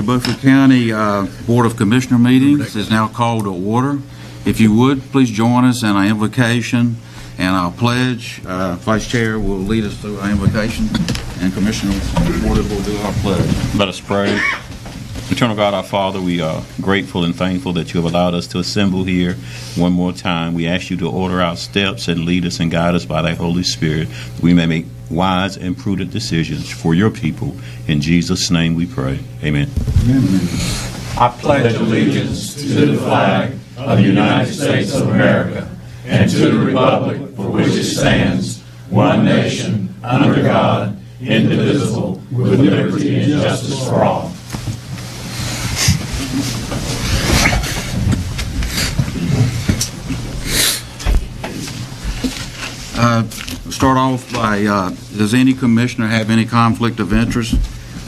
Beaufort County Board of Commissioner meetings is now called to order. If you would, please join us in our invocation and our pledge. Vice Chair will lead us through our invocation, and Commissioner Porter will do our pledge. Let us pray. Eternal God, our Father, we are grateful and thankful that you have allowed us to assemble here one more time. We ask you to order our steps and lead us and guide us by thy Holy Spirit, that we may make wise and prudent decisions for your people. In Jesus' name we pray. Amen. I pledge allegiance to the flag of the United States of America and to the republic for which it stands, one nation, under God, indivisible, with liberty and justice for all. Start off by, does any commissioner have any conflict of interest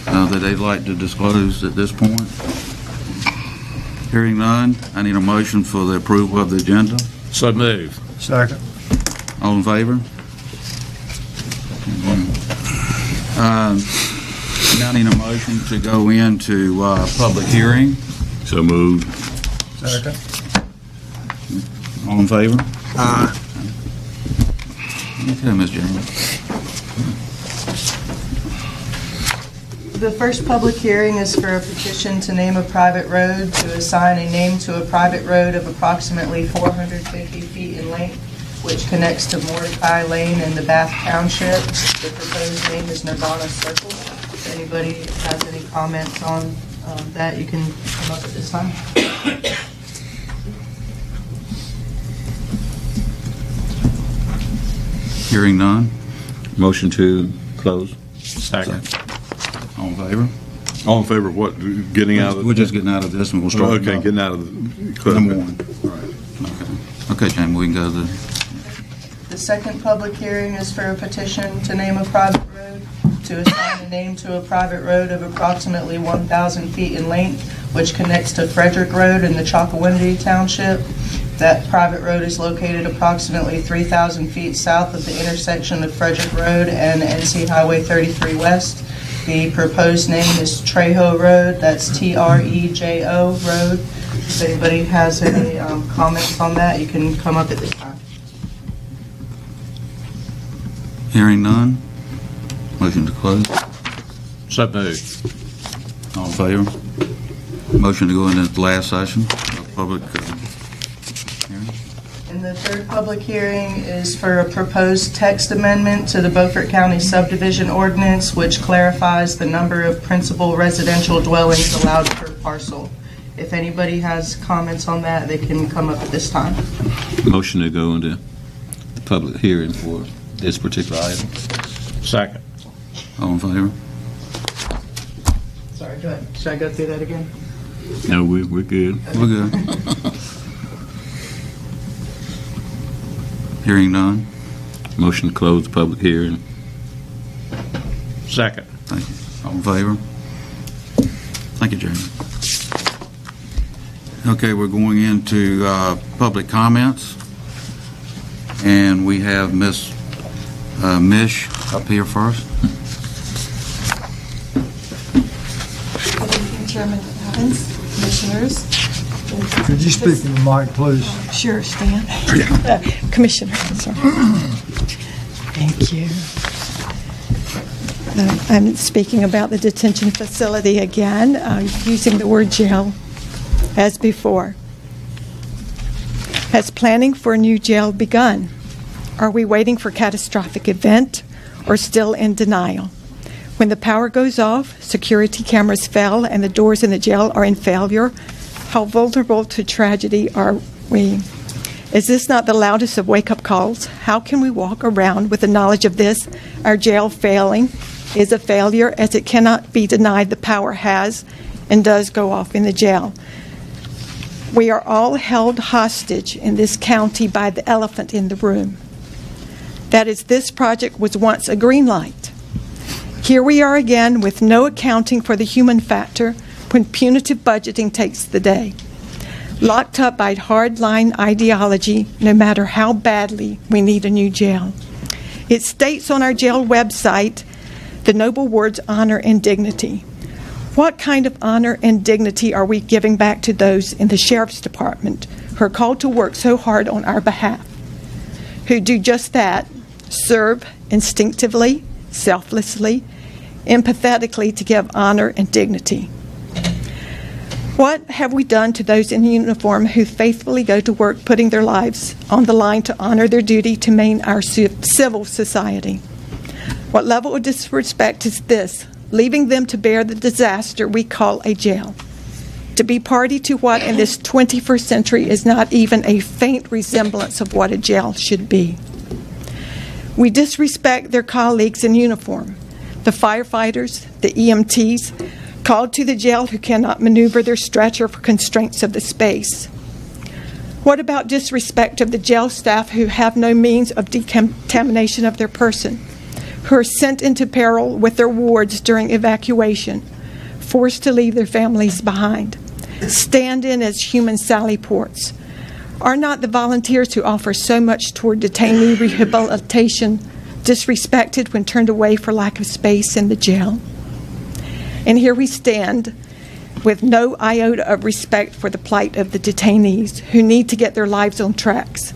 that they'd like to disclose at this point? Hearing none, I need a motion for the approval of the agenda. So move. Second. All in favor? Now I need a motion to go into public hearing. So moved. Second. All in favor? Aye. Okay, Ms. James. The first public hearing is for a petition to name a private road, to assign a name to a private road of approximately 450 feet in length, which connects to Mordecai Lane in the Bath Township. The proposed name is Nirvana Circle. If anybody has any comments on that, you can come up at this time. Hearing none. Motion to close. Second. All in favor? All in favor of what? Getting out of We're just getting out of this and we'll start. Okay, getting out of the number one. All right. Okay, Jamie, we can go to The second public hearing is for a petition to name a private road, to assign a name to a private road of approximately 1,000 feet in length, which connects to Frederick Road in the Chakawindi Township. That private road is located approximately 3,000 feet south of the intersection of Frederick Road and NC Highway 33 West. The proposed name is Trejo Road. That's Trejo Road. If anybody has any comments on that, you can come up at this time. hearing none. Motion to close. So moved. All in favor? Motion to go into the last session of public hearing. And the third public hearing is for a proposed text amendment to the Beaufort County subdivision ordinance, which clarifies the number of principal residential dwellings allowed per parcel. If anybody has comments on that, they can come up at this time. Motion to go into the public hearing for this particular item. Second. All in favor? Sorry, go ahead. Should I go through that again? No, we're good. We're good. Hearing none. Motion to close the public hearing. Second. Thank you. All in favor? Thank you, Jeremy. Okay, we're going into public comments, and we have Miss Mish up here first. Good evening, Chairman Evans, Commissioners. Could you speak in the mic, please? Sure, Stan. Commissioner, sorry. Thank you. I'm speaking about the detention facility again, using the word jail as before. Has planning for a new jail begun? Are we waiting for a catastrophic event or still in denial? When the power goes off, security cameras fail, and the doors in the jail are in failure, how vulnerable to tragedy are we? Is this not the loudest of wake-up calls? How can we walk around with the knowledge of this? Our jail failing is a failure, as it cannot be denied the power has and does go off in the jail. We are all held hostage in this county by the elephant in the room. That is, this project was once a green light. Here we are again with no accounting for the human factor when punitive budgeting takes the day. Locked up by hardline ideology, no matter how badly we need a new jail. It states on our jail website the noble words honor and dignity. What kind of honor and dignity are we giving back to those in the Sheriff's Department who are called to work so hard on our behalf, who do just that, serve instinctively, selflessly, empathetically to give honor and dignity? What have we done to those in uniform who faithfully go to work putting their lives on the line to honor their duty to maintain our civil society? What level of disrespect is this, leaving them to bear the disaster we call a jail? To be party to what in this 21st century is not even a faint resemblance of what a jail should be. We disrespect their colleagues in uniform, the firefighters, the EMTs, called to the jail who cannot maneuver their stretcher for constraints of the space. What about disrespect of the jail staff who have no means of decontamination of their person, who are sent into peril with their wards during evacuation, forced to leave their families behind, stand in as human sally ports? Are not the volunteers who offer so much toward detainee rehabilitation disrespected when turned away for lack of space in the jail? And here we stand with no iota of respect for the plight of the detainees who need to get their lives on tracks,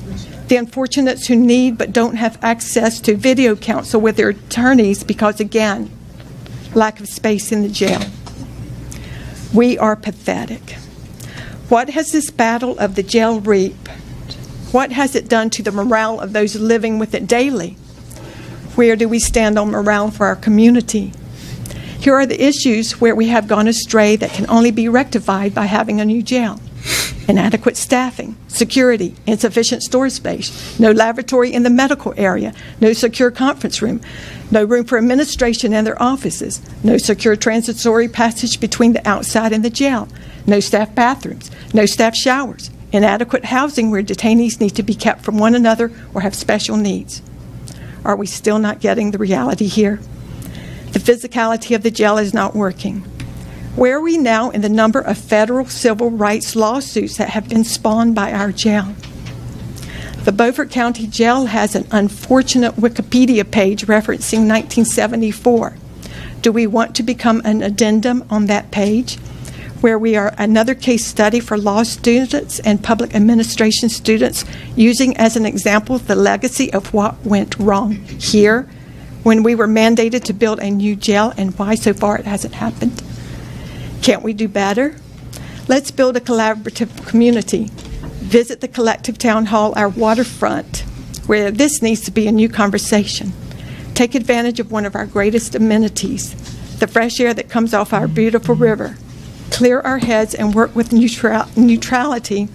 the unfortunates who need but don't have access to video counsel with their attorneys because, again, lack of space in the jail. We are pathetic. What has this battle of the jail reaped? What has it done to the morale of those living with it daily? Where do we stand on morale for our community? Here are the issues where we have gone astray that can only be rectified by having a new jail. Inadequate staffing, security, insufficient storage space, no laboratory in the medical area, no secure conference room, no room for administration and their offices, no secure transitory passage between the outside and the jail, no staff bathrooms, no staff showers, inadequate housing where detainees need to be kept from one another or have special needs. Are we still not getting the reality here? The physicality of the jail is not working. Where are we now in the number of federal civil rights lawsuits that have been spawned by our jail? The Beaufort County Jail has an unfortunate Wikipedia page referencing 1974. Do we want to become an addendum on that page, where we are another case study for law students and public administration students, using as an example the legacy of what went wrong here when we were mandated to build a new jail and why so far it hasn't happened? Can't we do better? Let's build a collaborative community. Visit the collective town hall, our waterfront, where this needs to be a new conversation. Take advantage of one of our greatest amenities, the fresh air that comes off our beautiful river. Clear our heads and work with neutrality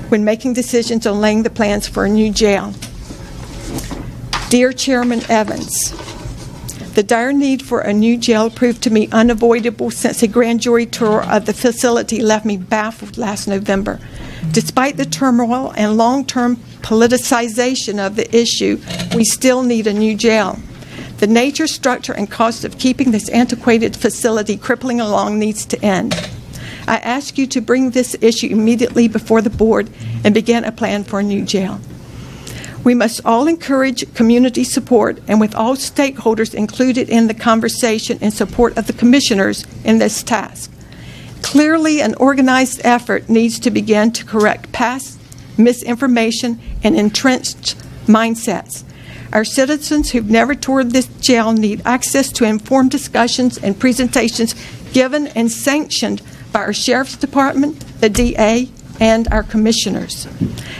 when making decisions on laying the plans for a new jail. Dear Chairman Evans, the dire need for a new jail proved to me unavoidable since a grand jury tour of the facility left me baffled last November. Despite the turmoil and long-term politicization of the issue, we still need a new jail. The nature, structure, and cost of keeping this antiquated facility crippling along needs to end. I ask you to bring this issue immediately before the board and begin a plan for a new jail. We must all encourage community support, and with all stakeholders included in the conversation in support of the commissioners in this task. Clearly, an organized effort needs to begin to correct past misinformation and entrenched mindsets. Our citizens who've never toured this jail need access to informed discussions and presentations given and sanctioned by our Sheriff's Department, the DA, and our commissioners.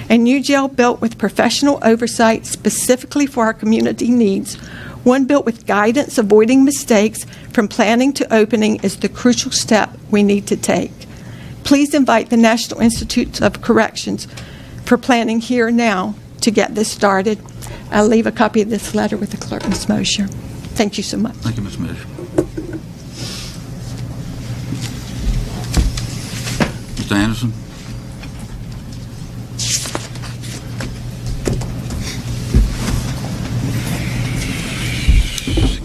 A new jail built with professional oversight specifically for our community needs, one built with guidance avoiding mistakes from planning to opening, is the crucial step we need to take. Please invite the National Institute of Corrections for planning here now to get this started. I'll leave a copy of this letter with the clerk, Ms. Mosher. Thank you so much. Thank you, Ms. Mosher. Mr. Anderson?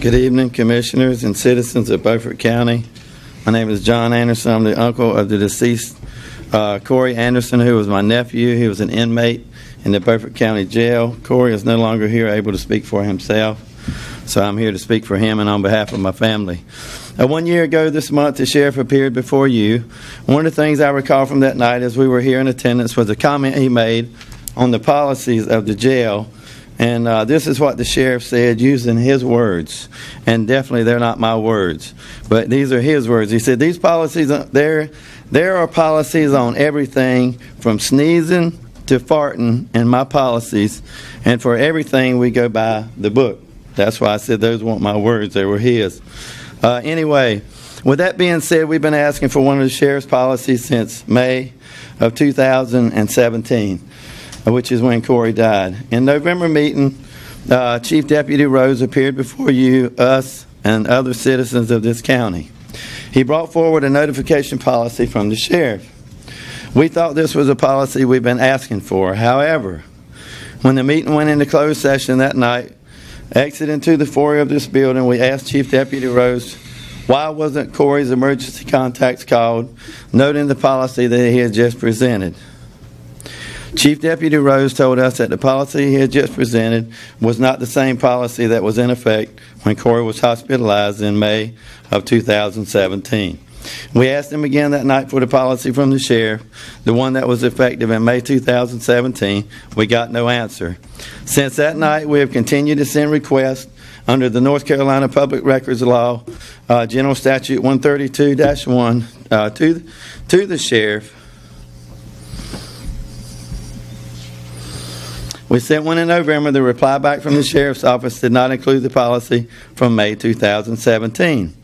Good evening, commissioners and citizens of Beaufort County. My name is John Anderson. I'm the uncle of the deceased Corey Anderson, who was my nephew. He was an inmate in the Beaufort County Jail. Corey is no longer here, able to speak for himself. So I'm here to speak for him and on behalf of my family. 1 year ago this month, the sheriff appeared before you. One of the things I recall from that night as we were here in attendance was a comment he made on the policies of the jail. And this is what the sheriff said using his words. And definitely they're not my words. But these are his words. He said, these policies, there are policies on everything from sneezing to farting in my policies. And for everything, we go by the book. That's why I said those weren't my words. They were his. Anyway, with that being said, we've been asking for one of the sheriff's policies since May of 2017. Which is when Corey died. In November meeting, Chief Deputy Rose appeared before you, us, and other citizens of this county. He brought forward a notification policy from the sheriff. We thought this was a policy we've been asking for. However, when the meeting went into closed session that night, exiting to the foyer of this building, we asked Chief Deputy Rose why wasn't Corey's emergency contacts called, noting the policy that he had just presented. Chief Deputy Rose told us that the policy he had just presented was not the same policy that was in effect when Corey was hospitalized in May of 2017. We asked him again that night for the policy from the sheriff, the one that was effective in May 2017. We got no answer. Since that night, we have continued to send requests under the North Carolina Public Records Law, General Statute 132-1, to the sheriff. We sent one in November. The reply back from the sheriff's office did not include the policy from May 2017.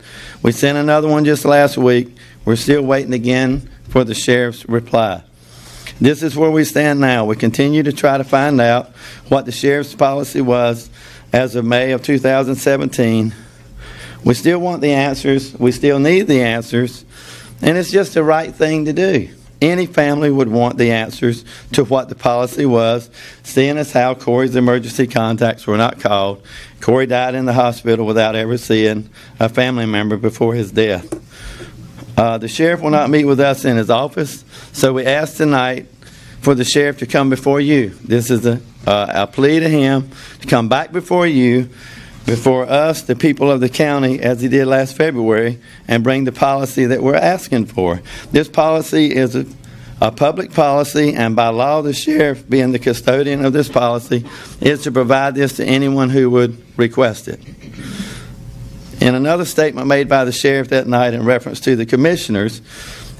We sent another one just last week. We're still waiting again for the sheriff's reply. This is where we stand now. We continue to try to find out what the sheriff's policy was as of May of 2017. We still want the answers. We still need the answers. And it's just the right thing to do. Any family would want the answers to what the policy was, seeing as how Corey's emergency contacts were not called. Corey died in the hospital without ever seeing a family member before his death. The sheriff will not meet with us in his office, so we ask tonight for the sheriff to come before you. This is a plea to him to come back before you, before us, the people of the county, as he did last February, and bring the policy that we're asking for. This policy is a public policy, and by law, the sheriff, being the custodian of this policy, is to provide this to anyone who would request it. In another statement made by the sheriff that night in reference to the commissioners,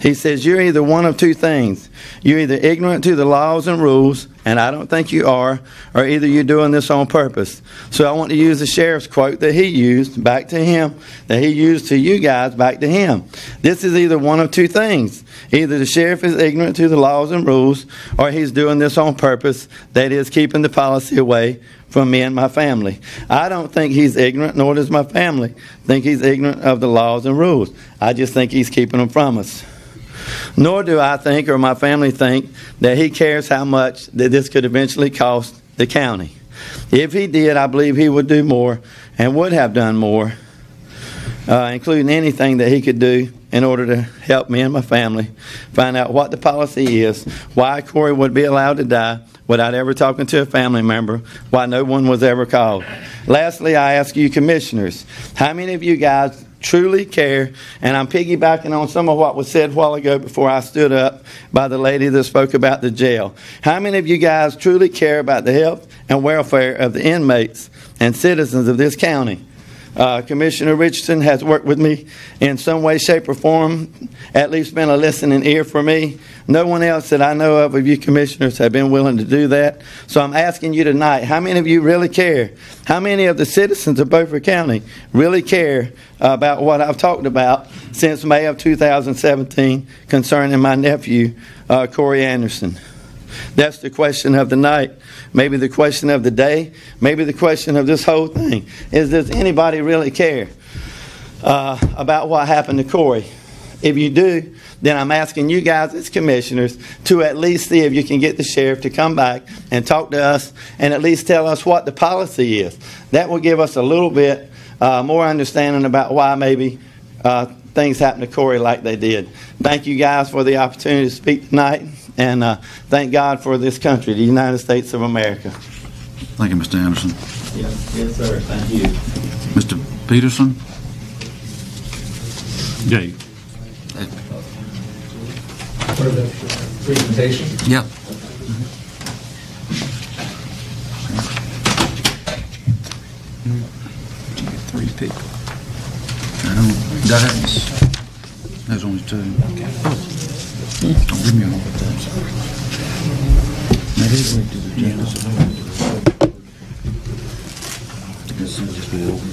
he says, you're either one of two things. You're either ignorant to the laws and rules, and I don't think you are, or either you're doing this on purpose. So I want to use the sheriff's quote that he used back to him, that he used to you guys back to him. This is either one of two things. Either the sheriff is ignorant to the laws and rules, or he's doing this on purpose, that is, keeping the policy away from me and my family. I don't think he's ignorant, nor does my family think he's ignorant of the laws and rules. I just think he's keeping them from us. Nor do I think, or my family think, that he cares how much that this could eventually cost the county. If he did, I believe he would do more and would have done more, including anything that he could do in order to help me and my family find out what the policy is, why Corey would be allowed to die without ever talking to a family member, why no one was ever called. Lastly, I ask you commissioners, how many of you guys truly care, and I'm piggybacking on some of what was said a while ago before I stood up by the lady that spoke about the jail. How many of you guys truly care about the health and welfare of the inmates and citizens of this county? Commissioner Richardson has worked with me in some way, shape, or form, at least been a listening ear for me. No one else that I know of you commissioners have been willing to do that. So I'm asking you tonight, how many of you really care? How many of the citizens of Beaufort County really care about what I've talked about since May of 2017 concerning my nephew, Corey Anderson? That's the question of the night, maybe the question of the day, maybe the question of this whole thing. Does anybody really care about what happened to Corey? If you do, then I'm asking you guys as commissioners to at least see if you can get the sheriff to come back and talk to us and at least tell us what the policy is. That will give us a little bit more understanding about why maybe things happened to Corey like they did. Thank you guys for the opportunity to speak tonight. And thank God for this country, the United States of America. Thank you, Mr. Anderson. Yes, sir. Thank you. Mr. Peterson? Yay. For the presentation. Yep. Three people. There's only two. Don't give me all of that. Now, these went to the agenda, so they went to the... This will just be over.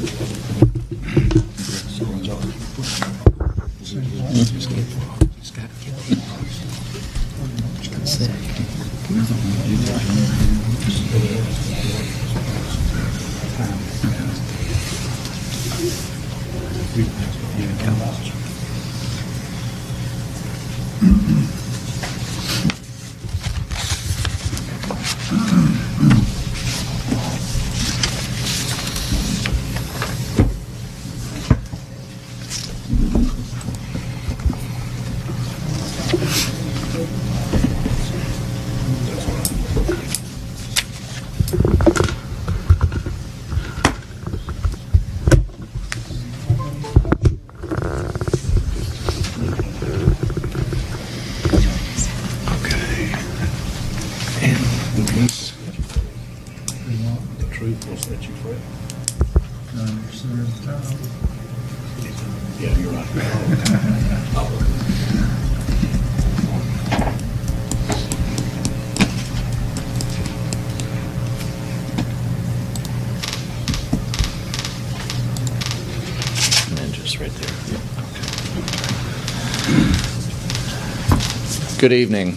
Good evening.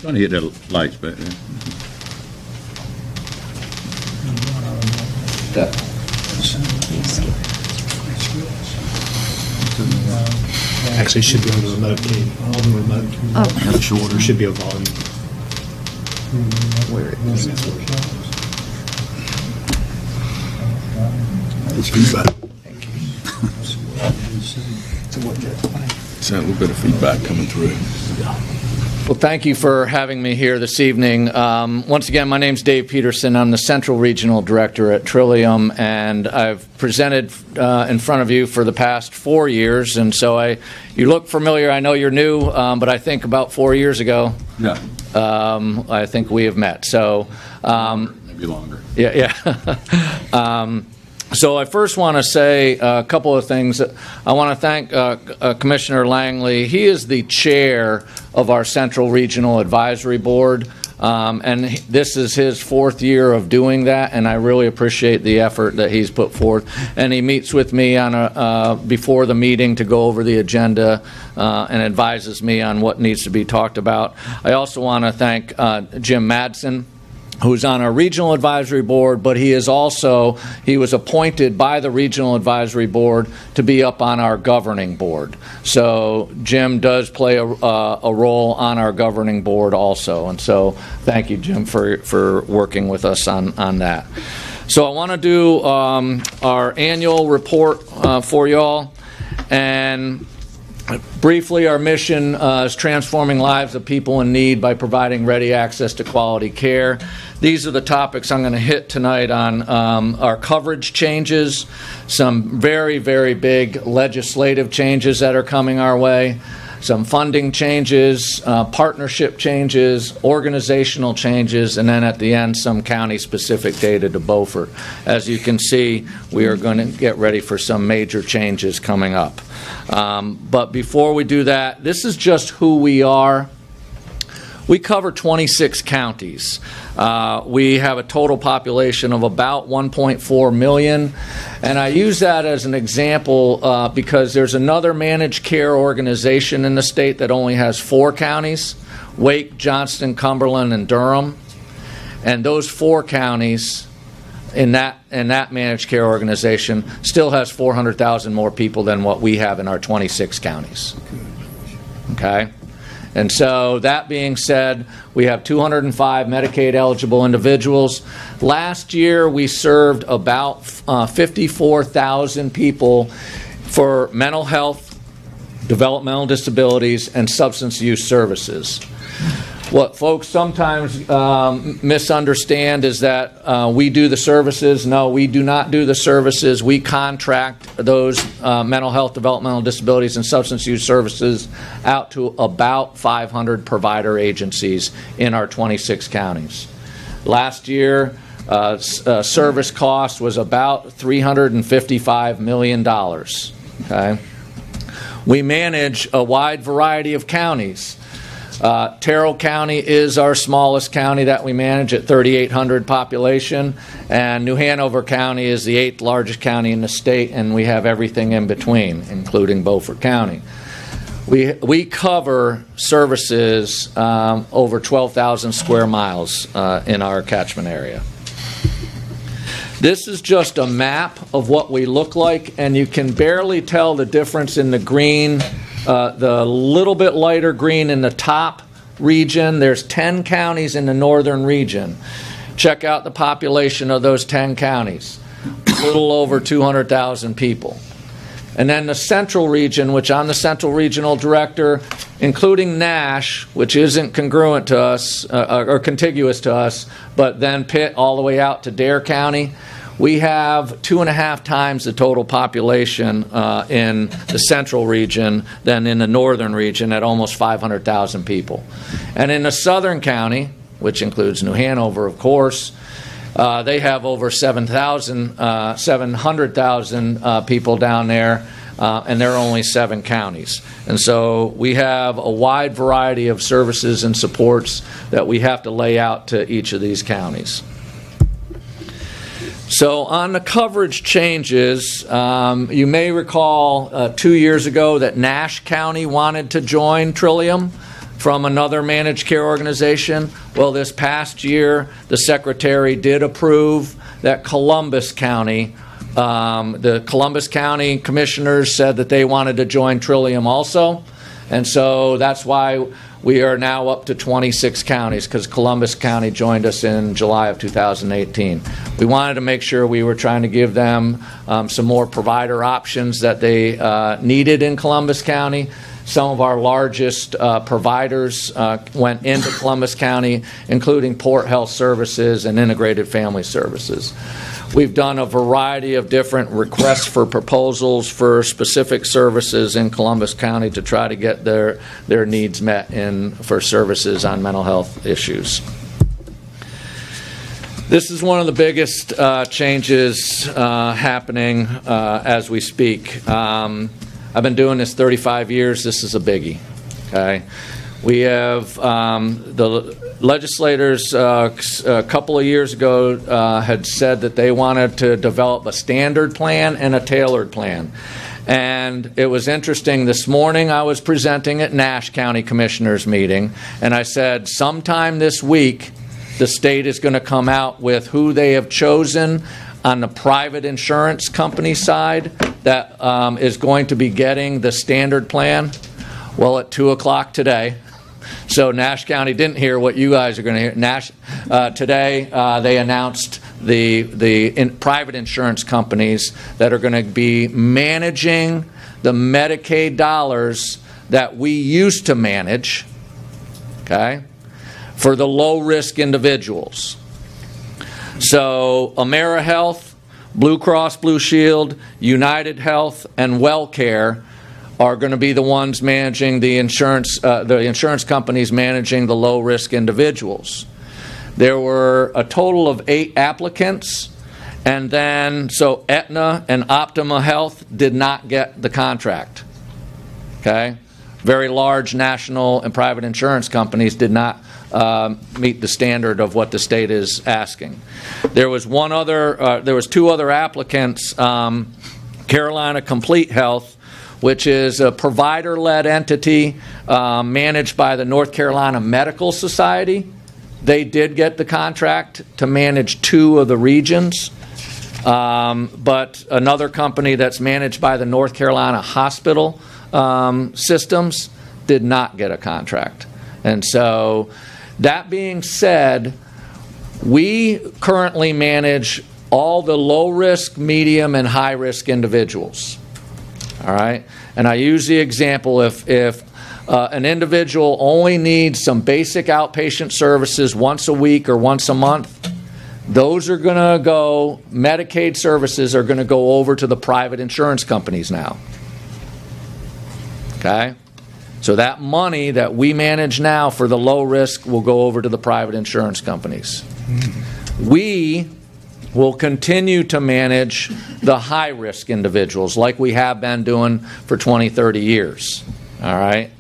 Trying to hit that lights back there. Actually, it should be on the remote key. On the remote. That's There shorter. should be a volume. Where it is. It's feedback. It's a little bit of feedback coming through. Well, thank you for having me here this evening. Once again, my name's Dave Peterson. I'm the Central Regional Director at Trillium, and I've presented in front of you for the past 4 years. And so you look familiar. I know you're new, but I think about 4 years ago, Yeah. I think we have met. So, Maybe longer. yeah. So I first want to say a couple of things. I want to thank Commissioner Langley. He is the chair of our Central Regional Advisory Board, and this is his 4th year of doing that, and I really appreciate the effort that he's put forth. And he meets with me on before the meeting to go over the agenda and advises me on what needs to be talked about. I also want to thank Jim Madsen, who's on our Regional Advisory Board, but he was appointed by the Regional Advisory Board to be up on our governing board. So Jim does play a role on our governing board also, and so thank you, Jim, for working with us on that. So I want to do our annual report for y'all, and briefly, our mission is transforming lives of people in need by providing ready access to quality care. These are the topics I'm going to hit tonight on our coverage changes, some very, very big legislative changes that are coming our way, some funding changes, partnership changes, organizational changes, and then at the end, some county-specific data to Beaufort. As you can see, we are going to get ready for some major changes coming up. But before we do that, this is just who we are. We cover 26 counties. We have a total population of about 1.4 million. And I use that as an example because there's another managed care organization in the state that only has 4 counties: Wake, Johnston, Cumberland, and Durham. And those 4 counties in that managed care organization still has 400,000 more people than what we have in our 26 counties. Okay? And so that being said, we have 205 Medicaid eligible individuals. Last year we served about 54,000 people for mental health, developmental disabilities, and substance use services. What folks sometimes misunderstand is that we do the services. No, we do not do the services. We contract those mental health, developmental disabilities, and substance use services out to about 500 provider agencies in our 26 counties. Last year, service cost was about $355 million. Okay? We manage a wide variety of counties. Terrell County is our smallest county that we manage at 3,800 population, and New Hanover County is the 8th largest county in the state, and we have everything in between, including Beaufort County. We cover services over 12,000 square miles in our catchment area. This is just a map of what we look like, and you can barely tell the difference in the green. The little bit lighter green in the top region. There's 10 counties in the northern region. Check out the population of those 10 counties. A little over 200,000 people. And then the central region, which I'm the central regional director, including Nash, which isn't congruent to us or contiguous to us, but then Pitt all the way out to Dare County. We have 2.5 times the total population in the central region than in the northern region at almost 500,000 people. And in the southern county, which includes New Hanover, of course, they have over 700,000 people down there, and there are only 7 counties. And so we have a wide variety of services and supports that we have to lay out to each of these counties. So on the coverage changes, you may recall 2 years ago that Nash County wanted to join Trillium from another managed care organization. Well, this past year, the Secretary did approve that Columbus County, the Columbus County commissioners said that they wanted to join Trillium also. And so that's why we are now up to 26 counties, because Columbus County joined us in July of 2018. We wanted to make sure we were trying to give them some more provider options that they needed in Columbus County. Some of our largest providers went into Columbus County, including Port Health Services and Integrated Family Services. We've done a variety of different requests for proposals for specific services in Columbus County to try to get their needs met for services on mental health issues. This is one of the biggest changes happening as we speak. I've been doing this 35 years. This is a biggie. Okay, we have the legislators a couple of years ago had said that they wanted to develop a standard plan and a tailored plan. And it was interesting. This morning I was presenting at Nash County Commissioners meeting, and I said sometime this week the state is going to come out with who they have chosen on the private insurance company side that is going to be getting the standard plan. Well, at 2 o'clock today, so Nash County didn't hear what you guys are going to hear. Today they announced the private insurance companies that are going to be managing the Medicaid dollars that we used to manage, okay, for the low-risk individuals. So AmeriHealth, Blue Cross Blue Shield, United Health, and WellCare are going to be the ones managing the insurance companies managing the low-risk individuals. There were a total of 8 applicants, and then so Aetna and Optima Health did not get the contract. Okay, very large national and private insurance companies did not meet the standard of what the state is asking. There was 2 other applicants. Carolina Complete Health, which is a provider-led entity managed by the North Carolina Medical Society. They did get the contract to manage 2 of the regions. But another company that's managed by the North Carolina Hospital Systems did not get a contract. And so, that being said, we currently manage all the low-risk, medium, and high-risk individuals. All right? And I use the example, if an individual only needs some basic outpatient services once a week or once a month, those are going to go, Medicaid services are going to go over to the private insurance companies now. Okay? So that money that we manage now for the low risk will go over to the private insurance companies. We will continue to manage the high risk individuals like we have been doing for 20, 30 years. All right?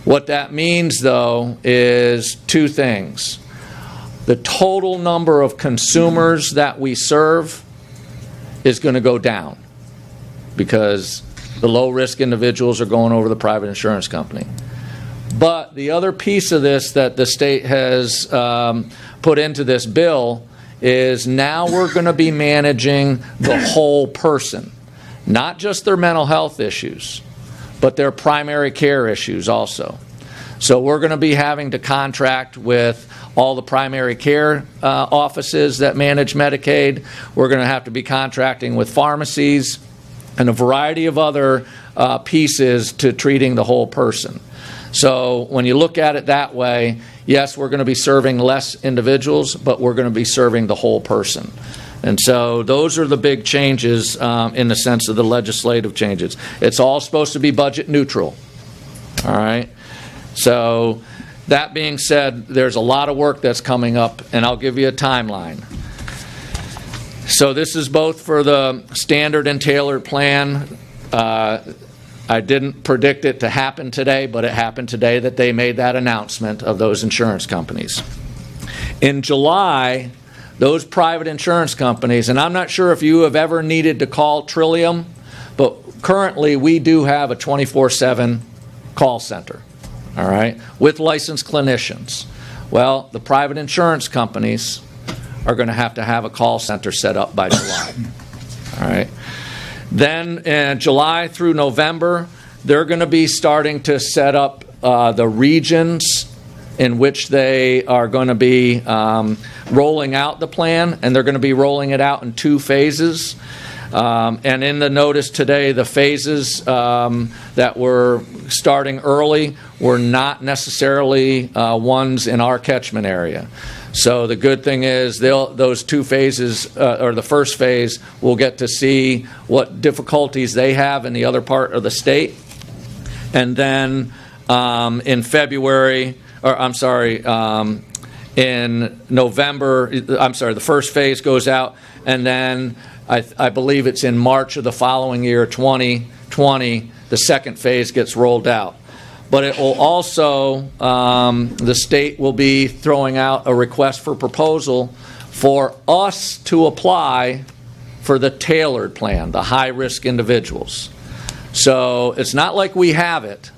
What that means, though, is two things. The total number of consumers that we serve is going to go down because the low-risk individuals are going over the private insurance company. But the other piece of this that the state has put into this bill is now we're going to be managing the whole person, not just their mental health issues, but their primary care issues also. So we're going to be having to contract with all the primary care offices that manage Medicaid. We're going to have to be contracting with pharmacies and a variety of other pieces to treating the whole person. So when you look at it that way, yes, we're going to be serving less individuals, but we're going to be serving the whole person. And so those are the big changes in the sense of the legislative changes. It's all supposed to be budget neutral. All right? So that being said, there's a lot of work that's coming up, and I'll give you a timeline. So this is both for the standard and tailored plan. I didn't predict it to happen today, but it happened today that they made that announcement of those insurance companies. In July, those private insurance companies, and I'm not sure if you have ever needed to call Trillium, but currently we do have a 24/7 call center, all right, with licensed clinicians. Well, the private insurance companies are going to have a call center set up by July, all right. Then in July through November, they're going to be starting to set up the regions in which they are going to be rolling out the plan, and they're going to be rolling it out in 2 phases. And in the notice today, the phases that were starting early were not necessarily ones in our catchment area. So the good thing is those 2 phases, or the first phase, we'll get to see what difficulties they have in the other part of the state. And then in February, or I'm sorry, in November, I'm sorry, the first phase goes out, and then I believe it's in March of the following year, 2020, the second phase gets rolled out. But it will also, the state will be throwing out a request for proposal for us to apply for the tailored plan, the high-risk individuals. So it's not like we have it,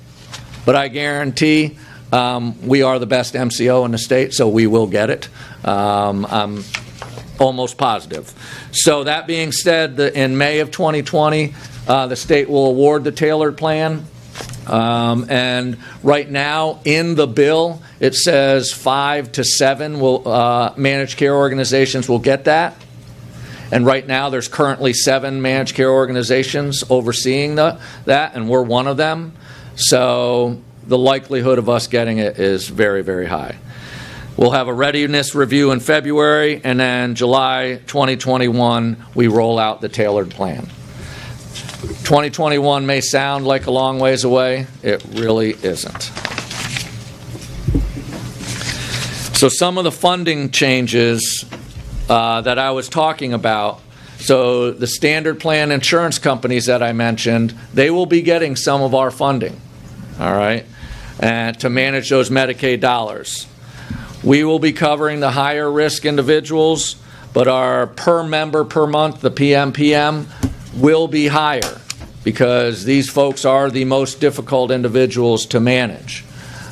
but I guarantee we are the best MCO in the state, so we will get it. I'm almost positive. So that being said, in May of 2020, the state will award the tailored plan. And right now in the bill, it says 5 to 7 managed care organizations will get that. And right now there's currently 7 managed care organizations overseeing that, and we're one of them. So the likelihood of us getting it is very, very high. We'll have a readiness review in February, and then July 2021, we roll out the tailored plan. 2021 may sound like a long ways away. It really isn't. So some of the funding changes that I was talking about, so the standard plan insurance companies that I mentioned, they will be getting some of our funding, all right, and to manage those Medicaid dollars. We will be covering the higher risk individuals, but our per member per month, the PMPM, will be higher because these folks are the most difficult individuals to manage.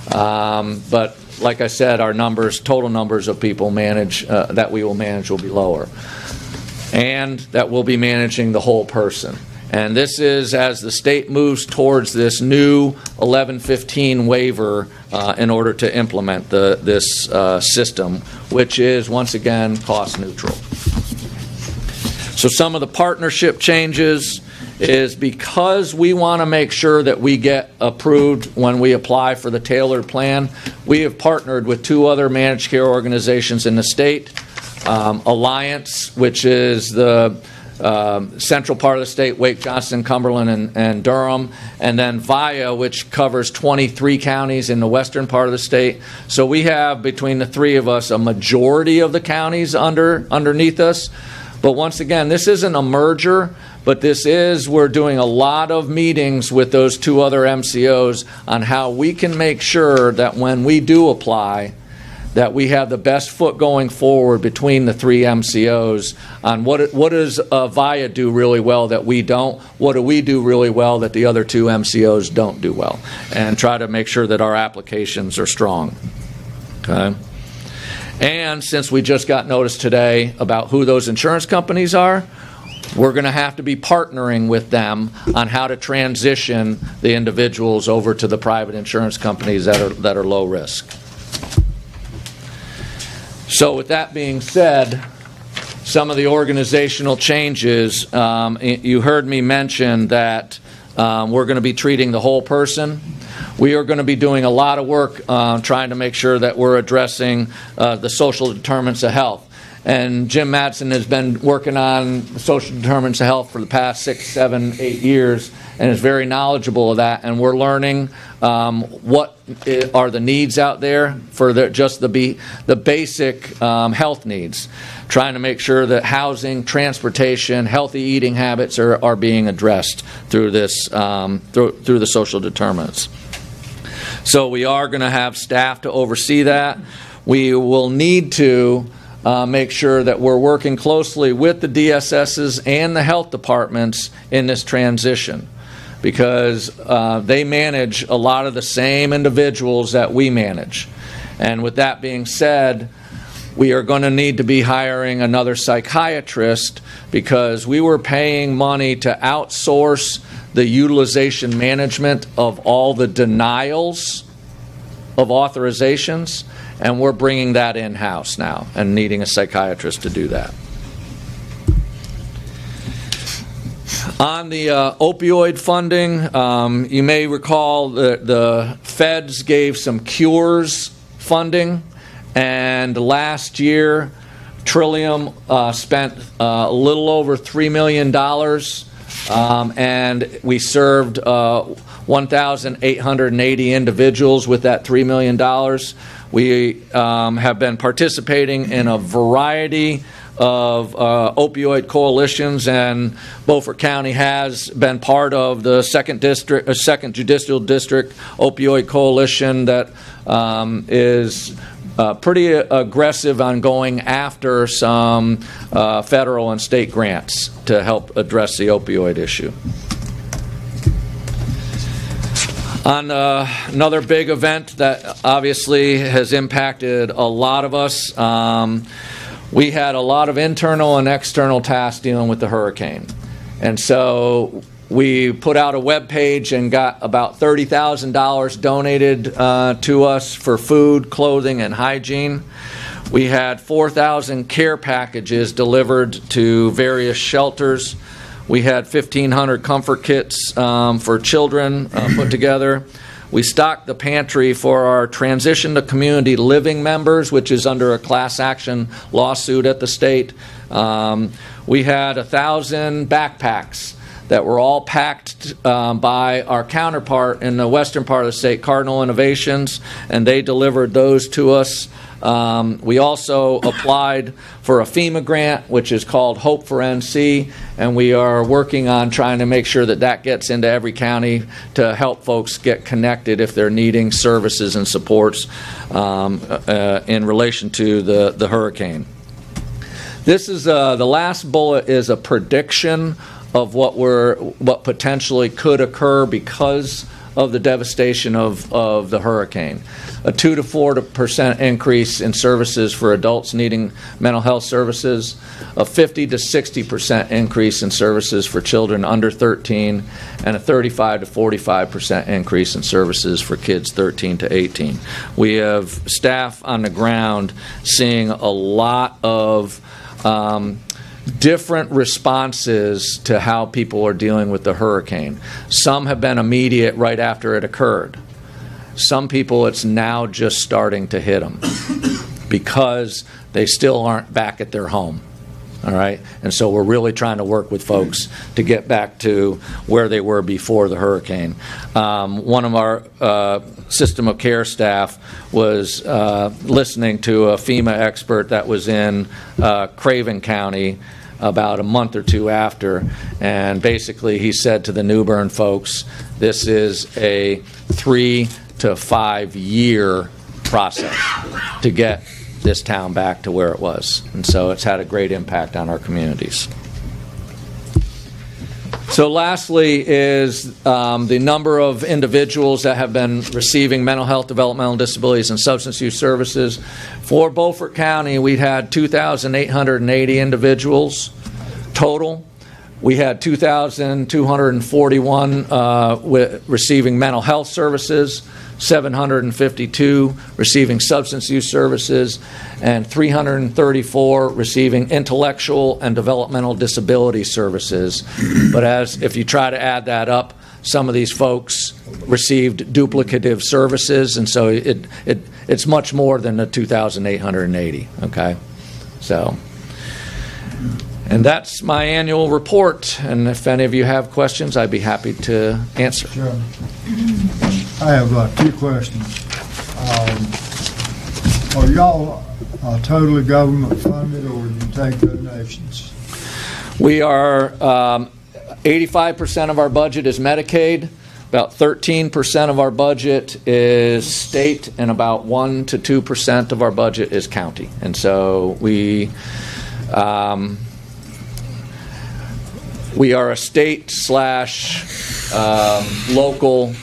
But like I said, our numbers, total numbers of people that we will manage will be lower. And that we'll be managing the whole person. And this is as the state moves towards this new 1115 waiver in order to implement this system, which is, once again, cost neutral. So some of the partnership changes is because we want to make sure that we get approved when we apply for the tailored plan, we have partnered with 2 other managed care organizations in the state, Alliance, which is the central part of the state, Wake, Johnston, Cumberland, and Durham, and then VIA, which covers 23 counties in the western part of the state. So we have, between the 3 of us, a majority of the counties underneath us. But once again, this isn't a merger, but we're doing a lot of meetings with those 2 other MCOs on how we can make sure that when we do apply, that we have the best foot going forward between the 3 MCOs on what does VIA do really well that we don't, what do we do really well that the other 2 MCOs don't do well, and try to make sure that our applications are strong. Okay? And since we just got notice today about who those insurance companies are, we're going to have to be partnering with them on how to transition the individuals over to the private insurance companies that are low risk. So with that being said, some of the organizational changes, you heard me mention that we're going to be treating the whole person. We are going to be doing a lot of work trying to make sure that we're addressing the social determinants of health. And Jim Madsen has been working on social determinants of health for the past 6, 7, 8 years and is very knowledgeable of that. And we're learning what are the needs out there for just the basic health needs. Trying to make sure that housing, transportation, healthy eating habits are being addressed through this through the social determinants. So we are going to have staff to oversee that. We will need to make sure that we're working closely with the DSSs and the health departments in this transition, because they manage a lot of the same individuals that we manage. And with that being said, we are going to need to be hiring another psychiatrist, because we were paying money to outsource the utilization management of all the denials of authorizations, and we're bringing that in-house now and needing a psychiatrist to do that. On the opioid funding, you may recall that the feds gave some cures funding, and last year Trillium spent a little over $3 million, and we served 1,880 individuals with that $3 million. We have been participating in a variety of opioid coalitions, and Beaufort County has been part of the second judicial district opioid coalition that is pretty aggressive on going after some federal and state grants to help address the opioid issue. On another big event that obviously has impacted a lot of us, we had a lot of internal and external tasks dealing with the hurricane. And so we put out a web page and got about $30,000 donated to us for food, clothing, and hygiene. We had 4,000 care packages delivered to various shelters. We had 1,500 comfort kits for children put together. We stocked the pantry for our transition to community living members, which is under a class action lawsuit at the state. We had 1,000 backpacks that were all packed by our counterpart in the western part of the state, Cardinal Innovations, and they delivered those to us. We also applied for a FEMA grant, which is called Hope for NC, and we are working on trying to make sure that that gets into every county to help folks get connected if they're needing services and supports in relation to the hurricane. This is the last bullet is a prediction of what potentially could occur because of the devastation of the hurricane. A 2 to 4% increase in services for adults needing mental health services, a 50 to 60% increase in services for children under 13, and a 35 to 45% increase in services for kids 13 to 18. We have staff on the ground seeing a lot of different responses to how people are dealing with the hurricane. Some have been immediate right after it occurred. Some people, it's now just starting to hit them because they still aren't back at their home. All right, and so we're really trying to work with folks to get back to where they were before the hurricane. One of our system of care staff was listening to a FEMA expert that was in Craven County about a month or two after, and basically he said to the New Bern folks, this is a 3 to 5 year process to get this town back to where it was. And so it's had a great impact on our communities. So lastly is the number of individuals that have been receiving mental health, developmental disabilities, and substance use services. For Beaufort County, we had 2,880 individuals total. We had 2,241 receiving mental health services, 752 receiving substance use services, and 334 receiving intellectual and developmental disability services. But if you try to add that up, some of these folks received duplicative services, and so it's much more than the 2,880. Okay, so. And that's my annual report, and if any of you have questions, I'd be happy to answer. Sure. I have 2 questions. Are y'all totally government funded, or do you take donations? We are 85% of our budget is Medicaid, about 13% of our budget is state, and about 1 to 2% of our budget is county. And so we are a state/local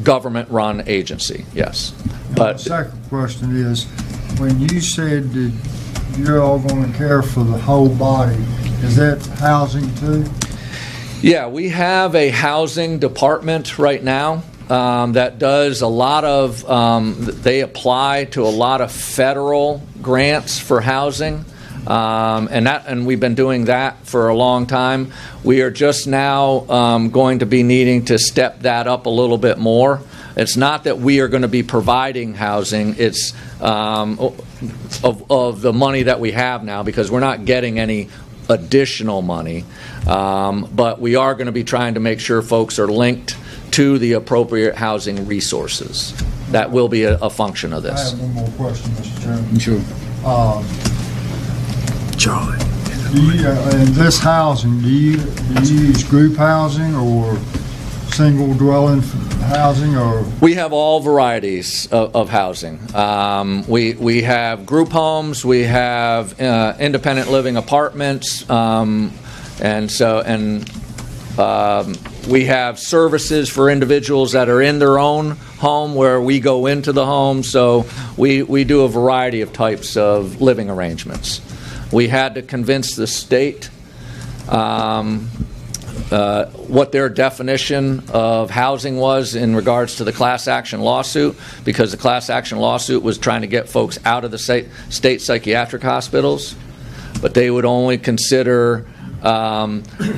government-run agency, yes. But the second question is, when you said that you're all going to care for the whole body, is that housing too? Yeah, we have a housing department right now that does a lot of, they apply to a lot of federal grants for housing. And we've been doing that for a long time. We are just now going to be needing to step that up a little bit more. It's not that we are going to be providing housing. It's of the money that we have now, because we're not getting any additional money. But we are going to be trying to make sure folks are linked to the appropriate housing resources. That will be a function of this. I have one more question, Mr. Chairman. Sure. Charlie. In this housing, do you use group housing or single dwelling housing, or? We have all varieties of housing. We have group homes, we have independent living apartments, we have services for individuals that are in their own home where we go into the home. So we do a variety of types of living arrangements. We had to convince the state what their definition of housing was in regards to the class action lawsuit, because the class action lawsuit was trying to get folks out of the state psychiatric hospitals, but they would only consider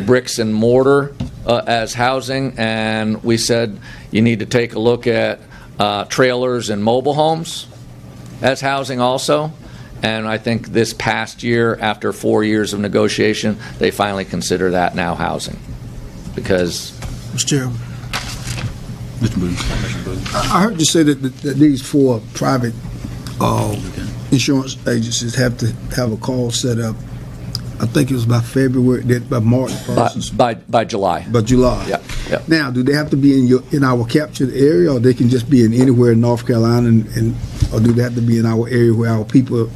bricks and mortar as housing, and we said you need to take a look at trailers and mobile homes as housing also. And I think this past year, after 4 years of negotiation, they finally consider that now housing. Because... Mr. Chairman. Mr. Booth. I heard you say that these 4 private insurance agencies have to have a call set up. I think it was by February, by March. By July. By July. Yeah. Now, do they have to be in our captured area, or they can just be in anywhere in North Carolina, or do they have to be in our area where our people,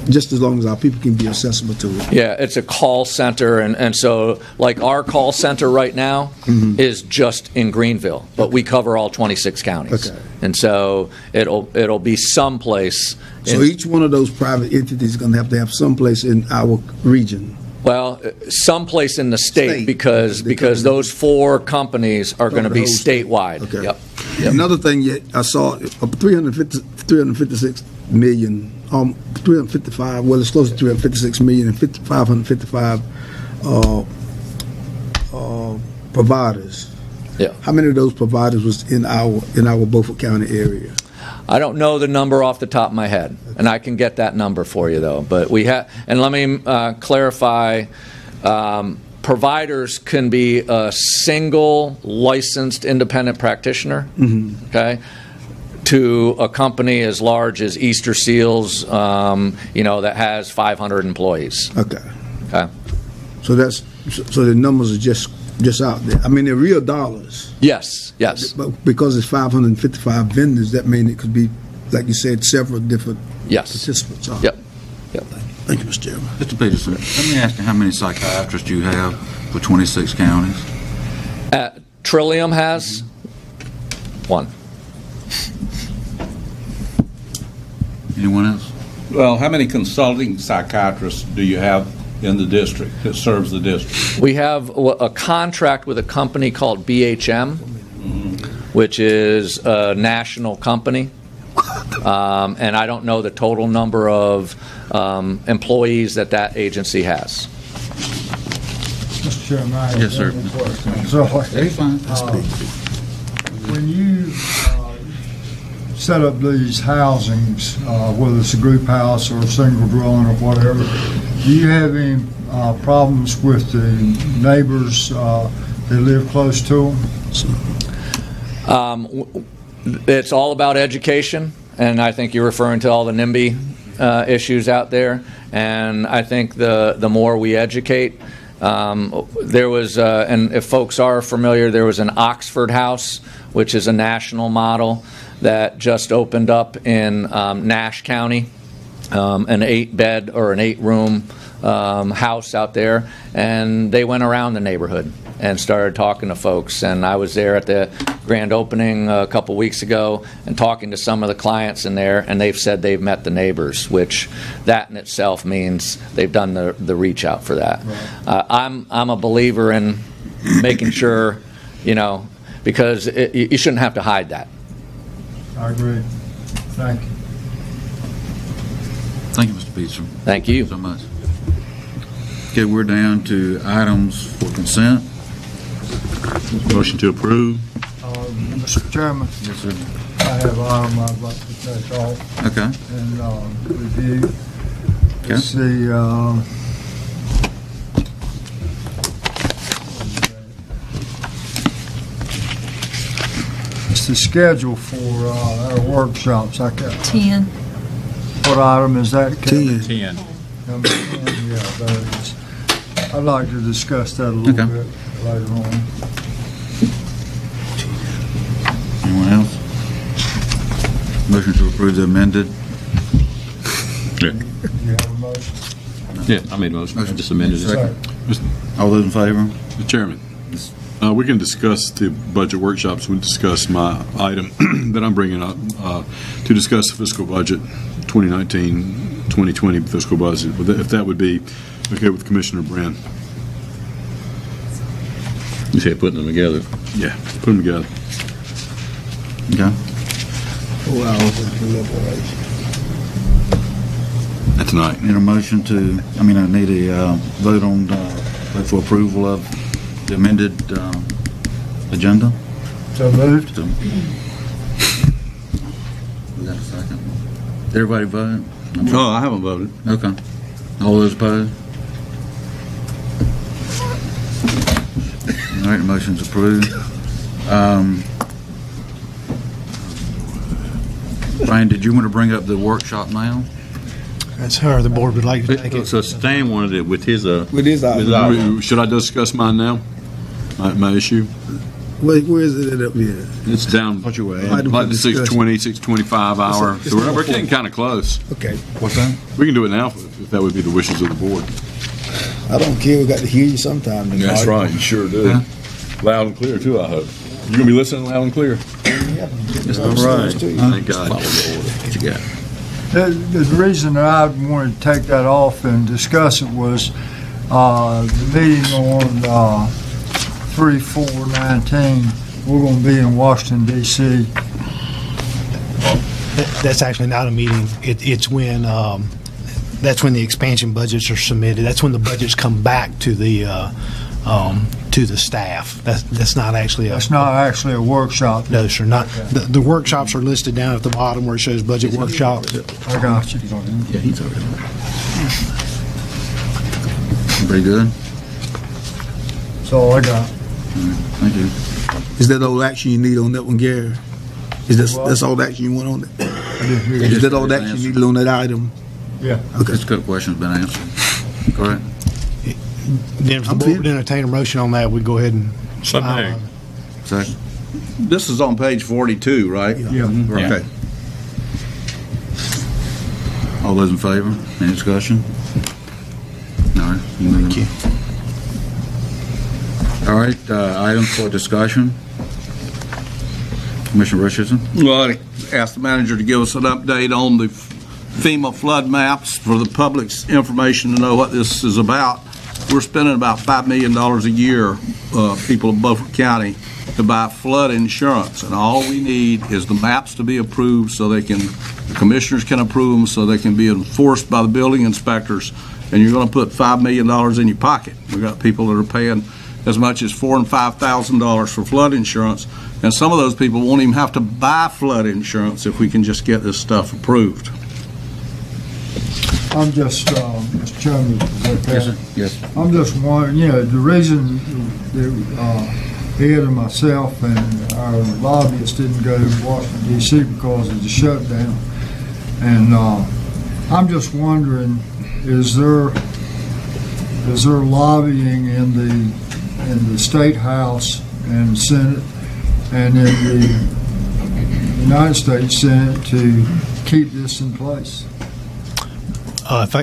just as long as our people can be accessible to it? Yeah, it's a call center, and so like our call center right now is just in Greenville, but we cover all 26 counties. Okay. And so it'll be someplace. So each one of those private entities is going to have someplace in our region. Well, someplace in the state because those 4 companies are going to be statewide. Okay. Yep. Another thing I saw, 356 million, 355, well, it's close to 356 million and 555 providers. Yeah. How many of those providers was in our Beaufort County area? I don't know the number off the top of my head, and I can get that number for you, though. But we have, and let me clarify, providers can be a single licensed independent practitioner, okay, to a company as large as Easter Seals, that has 500 employees. Okay. Okay. So the numbers are just out there. I mean, they're real dollars. Yes. But because it's 555 vendors, that means it could be, like you said, several different participants. Yep. Thank you, Mr. Chairman. Mr. Peterson, let me ask you how many psychiatrists you have for 26 counties? Trillium has one. Anyone else? Well, how many consulting psychiatrists do you have in the district that serves the district? We have a contract with a company called BHM, which is a national company. And I don't know the total number of employees that agency has. Mr. Chairman, I have Yes, sir. one question. So, Fine. when you set up these housings, whether it's a group house or a single dwelling or whatever, do you have any problems with the neighbors that live close to them? It's all about education, and I think you're referring to all the NIMBY issues out there. And I think the more we educate, there was, and if folks are familiar, there was an Oxford House, which is a national model that just opened up in Nash County, an 8-bed or an 8-room house out there, and they went around the neighborhood and started talking to folks. And I was there at the grand opening a couple weeks ago and talking to some of the clients in there, and they've said they've met the neighbors, which that in itself means they've done the reach out for that. Right. I'm a believer in making sure, because you shouldn't have to hide that. I agree. Thank you. Thank you, Mr. Peterson. Thank you so much. Okay, we're down to items for consent. Motion to approve. Mr. Chairman. Yes, sir. I have an item I'd like to take off. Okay. And review. Okay. It's the it's the schedule for our workshops. I got 10. What item is that? 10. Number 10, yeah, there it is. I'd like to discuss that a little bit later on. Anyone else? Motion to approve the amended. Yeah. You have a motion? Yeah, I made a motion. I just amended it. Second. All those in favor? Mr. Chairman, we can discuss the budget workshops. We'll discuss my item that I'm bringing up to discuss the fiscal budget, 2019-2020 fiscal budget, if that would be okay with Commissioner Brand. You say putting them together? Yeah, put them together. Okay. That's tonight. Need a motion to, I need a vote on, vote for approval of the amended agenda. So moved. We got a second. Did everybody vote? Oh, I haven't voted. Okay. All those opposed? All right, the motion's approved. Brian, did you want to bring up the workshop now? That's her. The board would like to take it. So Stan wanted it with his item. Should I discuss mine now? My issue? Where is it up here? It's down like the 6:20, 6:25 hour. So we're getting kind of close. Okay. What's that? We can do it now if that would be the wishes of the board. I don't care. We got to hear you sometime. That's right. You sure do. Huh? Loud and clear, too, I hope. You going to be listening loud and clear? All right. Thank God. What you got? The reason that I wanted to take that off and discuss it was the meeting on 3/4/19. We're going to be in Washington, D.C. That's actually not a meeting. It's when that's when the expansion budgets are submitted. That's when the budgets come back to the staff. That's not actually a workshop. No, sir. Not the workshops are listed down at the bottom where it shows budget workshops. I got you. Yeah, he's already on. Very good. That's all I got. Thank you. Is that all action you need on that one, Gary? That's all the action you want on that? Is that all the action you needed on that item? Yeah. Okay. This good question's been answered. Go ahead. Then if the board would entertain a motion on that, we'd go ahead and. Second. Second. This is on page 42, right? Yeah. Okay. All those in favor? Any discussion? All right. Thank you. All right, items for discussion. Commissioner Richardson? Well, I asked the manager to give us an update on the FEMA flood maps for the public's information to know what this is about. We're spending about $5 million a year, people of Beaufort County, to buy flood insurance, and all we need is the maps to be approved so the commissioners can approve them so they can be enforced by the building inspectors, and you're going to put $5 million in your pocket. We've got people that are paying as much as $4,000 and $5,000 for flood insurance, and some of those people won't even have to buy flood insurance if we can just get this stuff approved. I'm just, Mr. Chairman, Yes, sir. Yes. I'm just wondering, the reason that Ed and myself and our lobbyists didn't go to Washington, D.C. because of the shutdown. And I'm just wondering, is there lobbying in the State House and Senate and in the United States Senate to keep this in place? If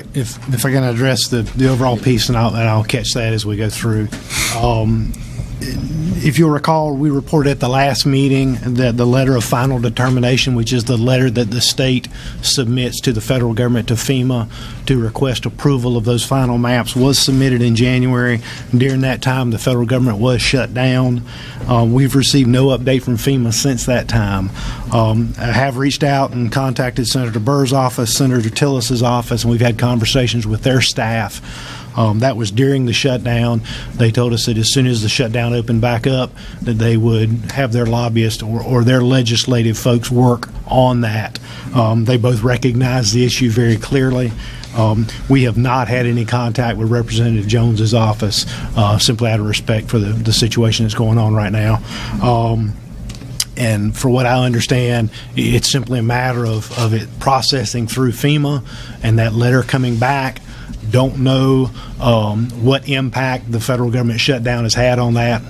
I can address the overall piece, and I'll catch that as we go through. If you'll recall, we reported at the last meeting that the letter of final determination, which is the letter that the state submits to the federal government, to FEMA, to request approval of those final maps, was submitted in January. During that time, the federal government was shut down. We've received no update from FEMA since that time. I have reached out and contacted Senator Burr's office, Senator Tillis's office, and we've had conversations with their staff. That was during the shutdown. They told us that as soon as the shutdown opened back up, that they would have their lobbyists or their legislative folks work on that. They both recognize the issue very clearly. We have not had any contact with Representative Jones's office, simply out of respect for the situation that's going on right now. And for what I understand, it's simply a matter of it processing through FEMA and that letter coming back. Don't know what impact the federal government shutdown has had on that,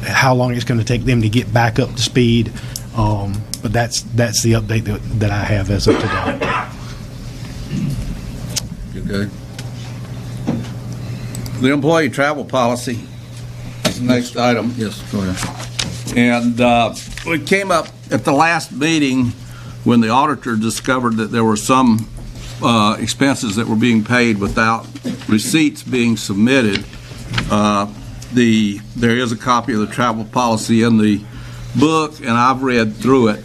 how long it's going to take them to get back up to speed. But that's the update that I have as of today. Okay. The employee travel policy is the next item. Yes, go ahead. And it came up at the last meeting when the auditor discovered that there were some expenses that were being paid without receipts being submitted. There is a copy of the travel policy in the book, and I've read through it.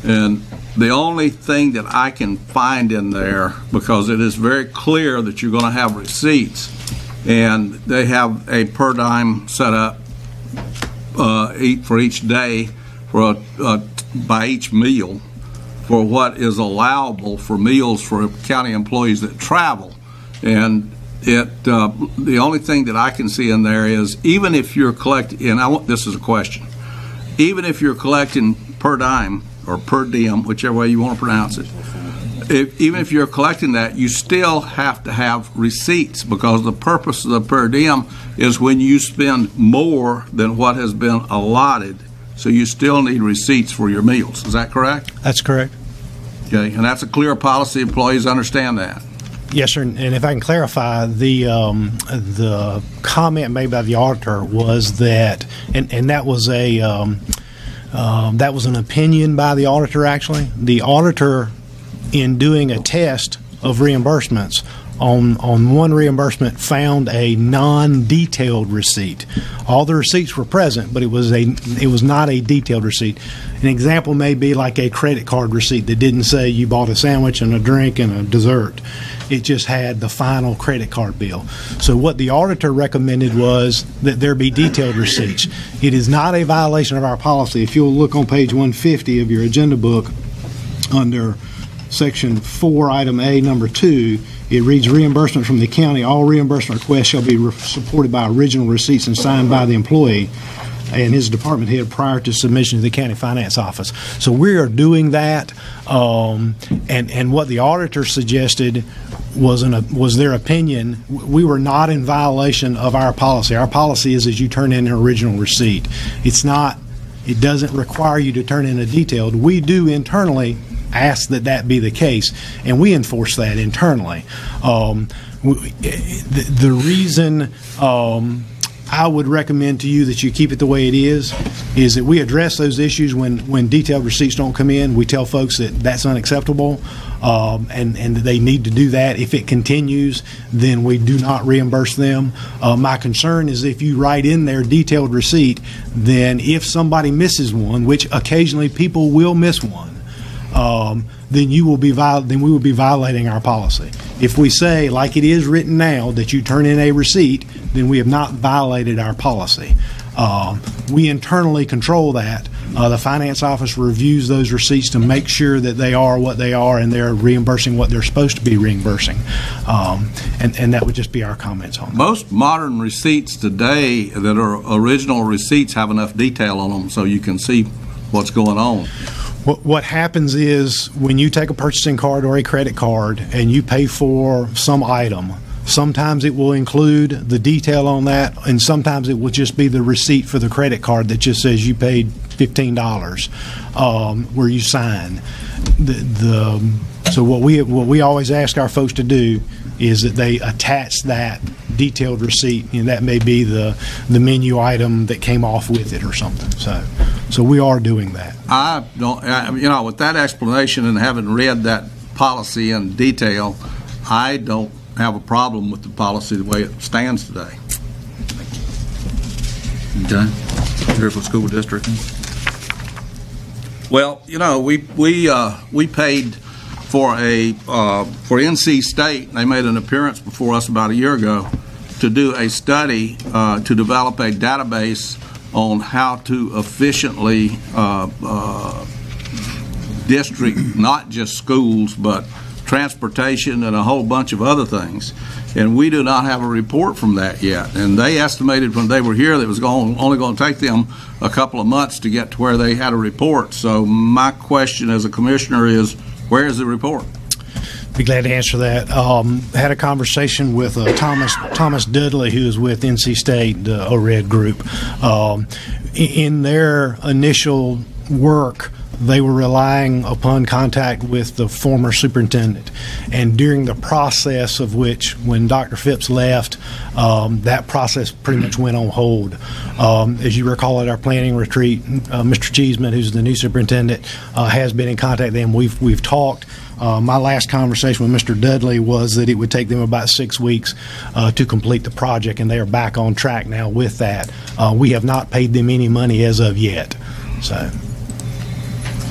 And the only thing that I can find in there, because it is very clear that you're going to have receipts, and they have a per diem set up for each day by each meal, for what is allowable for meals for county employees that travel. And the only thing that I can see in there is, even if you're collecting, and this is a question, even if you're collecting per diem or per diem, whichever way you want to pronounce it, even if you're collecting that, you still have to have receipts, because the purpose of the per diem is when you spend more than what has been allotted. So you still need receipts for your meals. Is that correct? That's correct. Okay, and that's a clear policy. Employees understand that. Yes, sir. And if I can clarify, the comment made by the auditor was that, and that was an opinion by the auditor. Actually, the auditor, in doing a test of reimbursements, on one reimbursement found a non-detailed receipt. All the receipts were present, but it was not a detailed receipt. An example may be like a credit card receipt that didn't say you bought a sandwich and a drink and a dessert. It just had the final credit card bill. So what the auditor recommended was that there be detailed receipts. It is not a violation of our policy. If you'll look on page 150 of your agenda book, under Section 4, Item A, Number 2, it reads, reimbursement from the county. All reimbursement requests shall be supported by original receipts and signed by the employee and his department head prior to submission to the county finance office. So we are doing that, and what the auditor suggested was their opinion. We were not in violation of our policy. Our policy is you turn in an original receipt. It doesn't require you to turn in a detailed. We do internally ask that be the case, and we enforce that internally. The reason I would recommend to you that you keep it the way it is that we address those issues when detailed receipts don't come in. We tell folks that that's unacceptable, and that they need to do that. If it continues, then we do not reimburse them. My concern is if you write in there detailed receipt, then if somebody misses one, which occasionally people will miss one, then we will be violating our policy. If we say, like it is written now, that you turn in a receipt, then we have not violated our policy. We internally control that. The finance office reviews those receipts to make sure that they are what they are and they're reimbursing what they're supposed to be reimbursing. And that would just be our comments on that. Most modern receipts today that are original receipts have enough detail on them so you can see what's going on. What happens is when you take a purchasing card or a credit card and you pay for some item, sometimes it will include the detail on that, and sometimes it will just be the receipt for the credit card that just says you paid $15 where you sign. So what we always ask our folks to do is that they attach that detailed receipt, and that may be the menu item that came off with it or something. So we are doing that. I don't, with that explanation and having read that policy in detail, I don't have a problem with the policy the way it stands today. Okay. Beaufort School District. Well, we paid for NC State. They made an appearance before us about a year ago to do a study to develop a database on how to efficiently district not just schools but transportation and a whole bunch of other things. And we do not have a report from that yet. And they estimated when they were here that it was only going to take them a couple of months to get to where they had a report. So my question as a commissioner is, where is the report? Be glad to answer that. Had a conversation with Thomas Dudley, who is with NC State, the ORED group. In their initial work, they were relying upon contact with the former superintendent. And during the process of which, when Dr. Phipps left, that process pretty much went on hold. As you recall at our planning retreat, Mr. Cheeseman, who's the new superintendent, has been in contact with them. We've talked. My last conversation with Mr. Dudley was that it would take them about 6 weeks to complete the project, and they are back on track now with that. We have not paid them any money as of yet.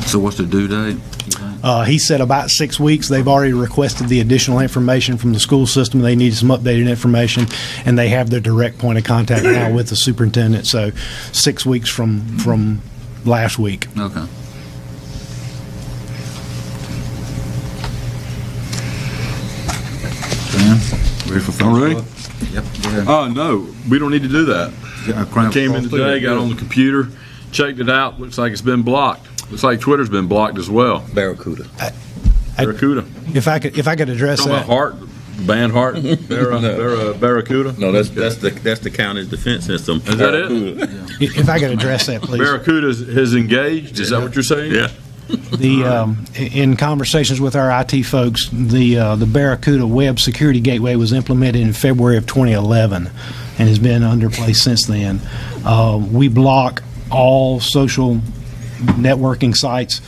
So what's the due date? He said about 6 weeks. They've already requested the additional information from the school system. They need some updated information, and they have their direct point of contact now with the superintendent. So 6 weeks from last week. Okay. Ready for All right. Yep. Go ahead. Oh, no, we don't need to do that. I came in today, got on the computer, checked it out. Looks like it's been blocked. Looks like Twitter's been blocked as well. Barracuda. Barracuda. If I could address Talking that. about Hart, band Hart, Barracuda. No, that's the county's defense system. Is that it? If I could address that, please. Barracuda has engaged. Is that what you're saying? Yeah. In conversations with our IT folks, the Barracuda Web Security Gateway was implemented in February of 2011 and has been under place since then. We block all social networking sites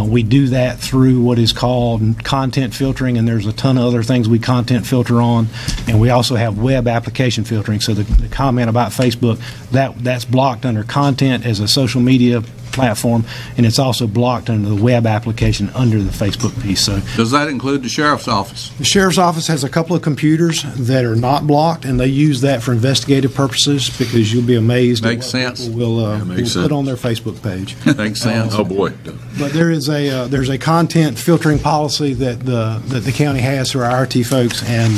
We do that through what is called content filtering, and there's a ton of other things we content filter on. And we also have web application filtering. So the comment about Facebook, that's blocked under content as a social media platform, and it's also blocked under the web application under the Facebook piece. So Does that include the sheriff's office? the sheriff's office has a couple of computers that are not blocked, and they use that for investigative purposes, because you'll be amazed Makes at what sense. people will makes put sense. on their Facebook page. Makes sense. Oh, boy. But there's a content filtering policy that the county has through our IT folks, and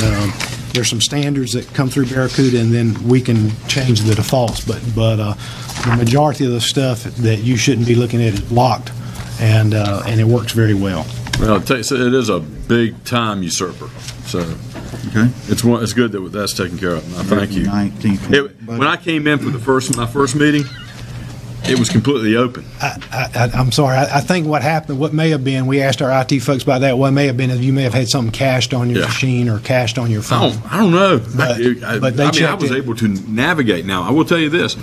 there's some standards that come through Barracuda, and then we can change the defaults. But the majority of the stuff that you shouldn't be looking at is blocked, and it works very well. Well, it is a big time usurper. So Okay. it's good that that's taken care of. Thank you. 19th. When I came in for my first meeting, it was completely open. I'm sorry. I think what happened, what may have been, we asked our IT folks about that. What may have been is you may have had something cached on your machine or cached on your phone. I don't know. But they I was able to navigate. Now, I will tell you this.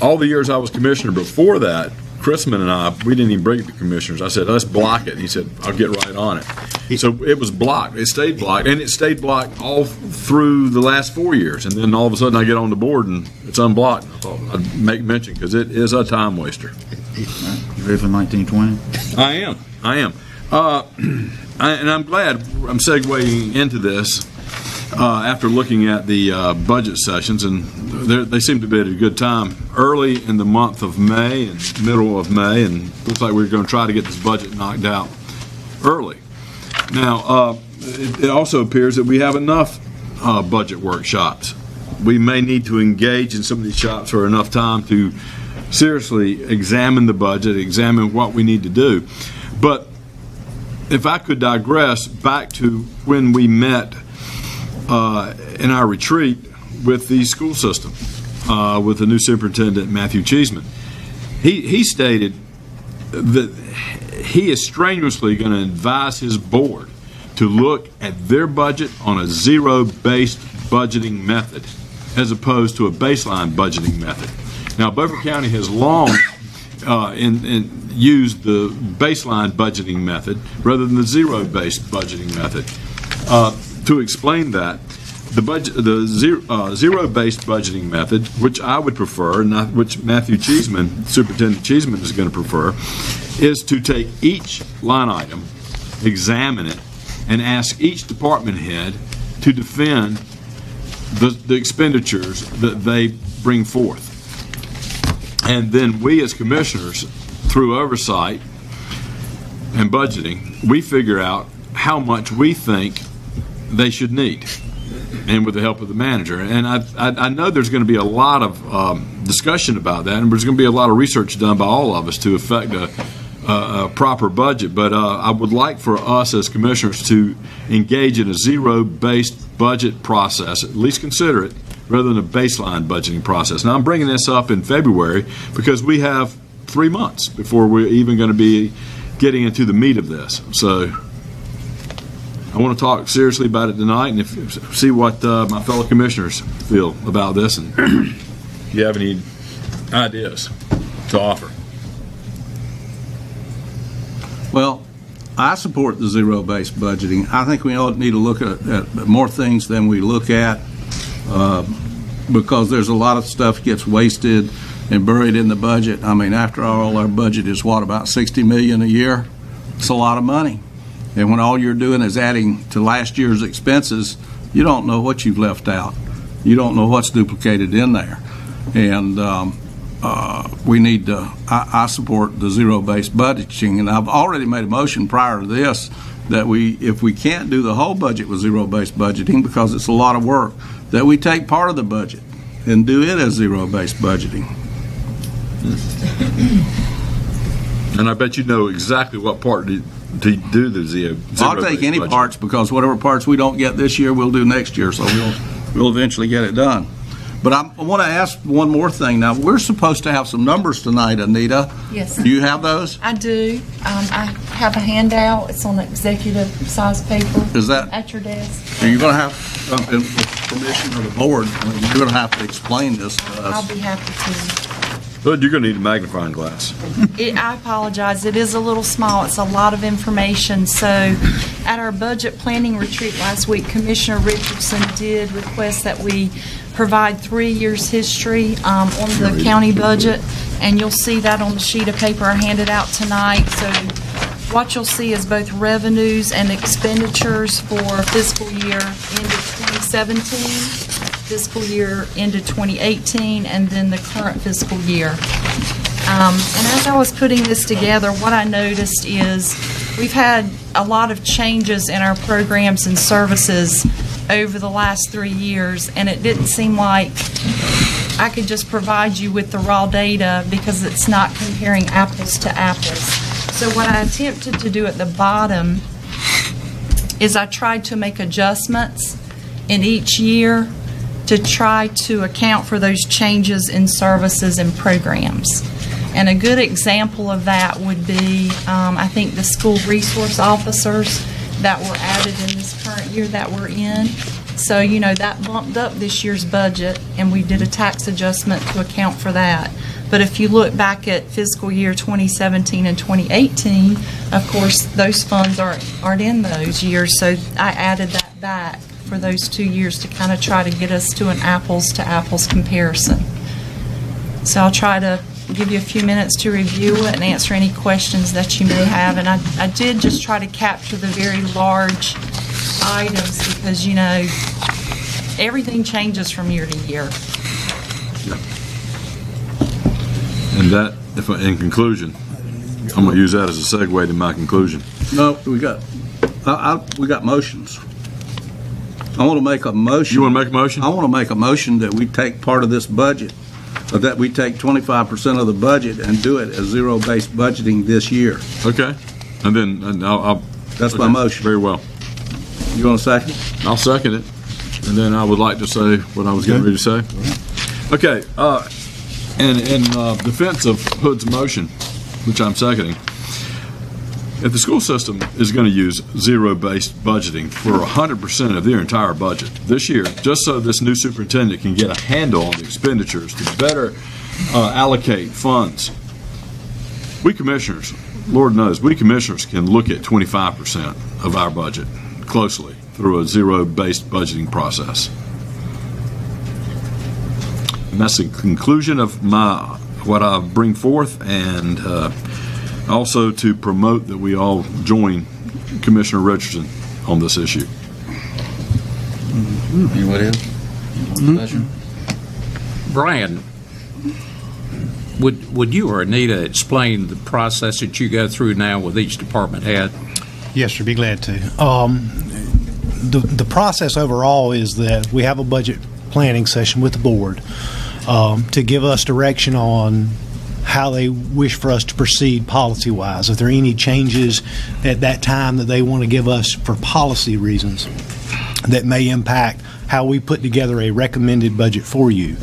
All the years I was commissioner before that, Chrisman and I, we didn't even bring it to commissioners. I said, let's block it. And he said, I'll get right on it. So it was blocked. It stayed blocked. And it stayed blocked all through the last 4 years. And then all of a sudden I get on the board and it's unblocked. I thought I'd make mention because it is a time waster. You ready for 1920? I am. And I'm glad I'm segueing into this after looking at the budget sessions, and they seem to be at a good time early in the month of May and middle of May, and looks like we're going to try to get this budget knocked out early. Now, it also appears that we have enough budget workshops. We may need to engage in some of these shops for enough time to seriously examine the budget, examine what we need to do. But if I could digress back to when we met in our retreat with the school system, with the new superintendent, Matthew Cheeseman, he stated that he is strenuously going to advise his board to look at their budget on a zero-based budgeting method as opposed to a baseline budgeting method. Now, Beaufort County has long used the baseline budgeting method rather than the zero-based budgeting method. To explain that, the zero-based budgeting method, which I would prefer, and which Matthew Cheeseman, Superintendent Cheeseman, is going to prefer, is to take each line item, examine it, and ask each department head to defend the expenditures that they bring forth. And then we as commissioners, through oversight and budgeting, we figure out how much we think they should need, and with the help of the manager. And I know there's going to be a lot of discussion about that, and there's going to be a lot of research done by all of us to affect a proper budget. But I would like for us as commissioners to engage in a zero-based budget process, at least consider it, rather than a baseline budgeting process. Now, I'm bringing this up in February because we have 3 months before we're even going to be getting into the meat of this. So I want to talk seriously about it tonight and see what my fellow commissioners feel about this, and if you have any ideas to offer. Well, I support the zero-based budgeting. I think we need to look at more things than we look at, because there's a lot of stuff gets wasted and buried in the budget. I mean, after all, our budget is about $60 million a year. It's a lot of money. And when all you're doing is adding to last year's expenses, you don't know what you've left out. You don't know what's duplicated in there. And we need to, I support the zero-based budgeting, and I've already made a motion prior to this that if we can't do the whole budget with zero-based budgeting because it's a lot of work, that we take part of the budget and do it as zero-based budgeting. And I bet you know exactly what part to do the zero. I'll take any parts, because whatever parts we don't get this year, we'll do next year, so we'll eventually get it done. But I want to ask one more thing. Now, we're supposed to have some numbers tonight, Anita. Yes. Do you have those? I do. I have a handout. It's on executive size paper. Is that at your desk? Are you going to have, with permission of the board, you're going to have to explain this to us. I'll be happy to. But you're going to need a magnifying glass. I apologize. It is a little small. It's a lot of information. So at our budget planning retreat last week, Commissioner Richardson did request that we provide 3 years history on the county budget, and you'll see that on the sheet of paper I handed out tonight. So what you'll see is both revenues and expenditures for fiscal year ended 2017, fiscal year ended 2018, and then the current fiscal year. And as I was putting this together, what I noticed is we've had a lot of changes in our programs and services over the last 3 years, and it didn't seem like I could just provide you with the raw data because it's not comparing apples to apples. So what I attempted to do at the bottom is I tried to make adjustments in each year to try to account for those changes in services and programs. And a good example of that would be, I think, the school resource officers that were added in this current year that we're in. So, you know, that bumped up this year's budget, and we did a tax adjustment to account for that. But if you look back at fiscal year 2017 and 2018, of course, those funds aren't in those years, so I added that back for those 2 years to kind of try to get us to an apples-to-apples comparison. So I'll try to give you a few minutes to review it and answer any questions that you may have. And I did just try to capture the very large items because, you know, everything changes from year to year. And that, in conclusion, I'm going to use that as a segue to my conclusion. No, we got motions. I want to make a motion. You want to make a motion? I want to make a motion that we take part of this budget, or that we take 25% of the budget and do it as zero-based budgeting this year. Okay. And then I'll That's my motion. Very well. You want a second? I'll second it. And then I would like to say what I was getting ready to say. Okay. In defense of Hood's motion, which I'm seconding, if the school system is going to use zero-based budgeting for 100% of their entire budget this year, just so this new superintendent can get a handle on the expenditures to better allocate funds, we commissioners, Lord knows, we commissioners can look at 25% of our budget closely through a zero-based budgeting process. And that's the conclusion of what I bring forth, and also to promote that we all join Commissioner Richardson on this issue. Anyone else? Brian, would you or Anita explain the process that you go through now with each department head? Yes, sir. Be glad to. The process overall is that we have a budget planning session with the board to give us direction on how they wish for us to proceed policy-wise. If there are any changes at that time that they want to give us for policy reasons that may impact how we put together a recommended budget for you.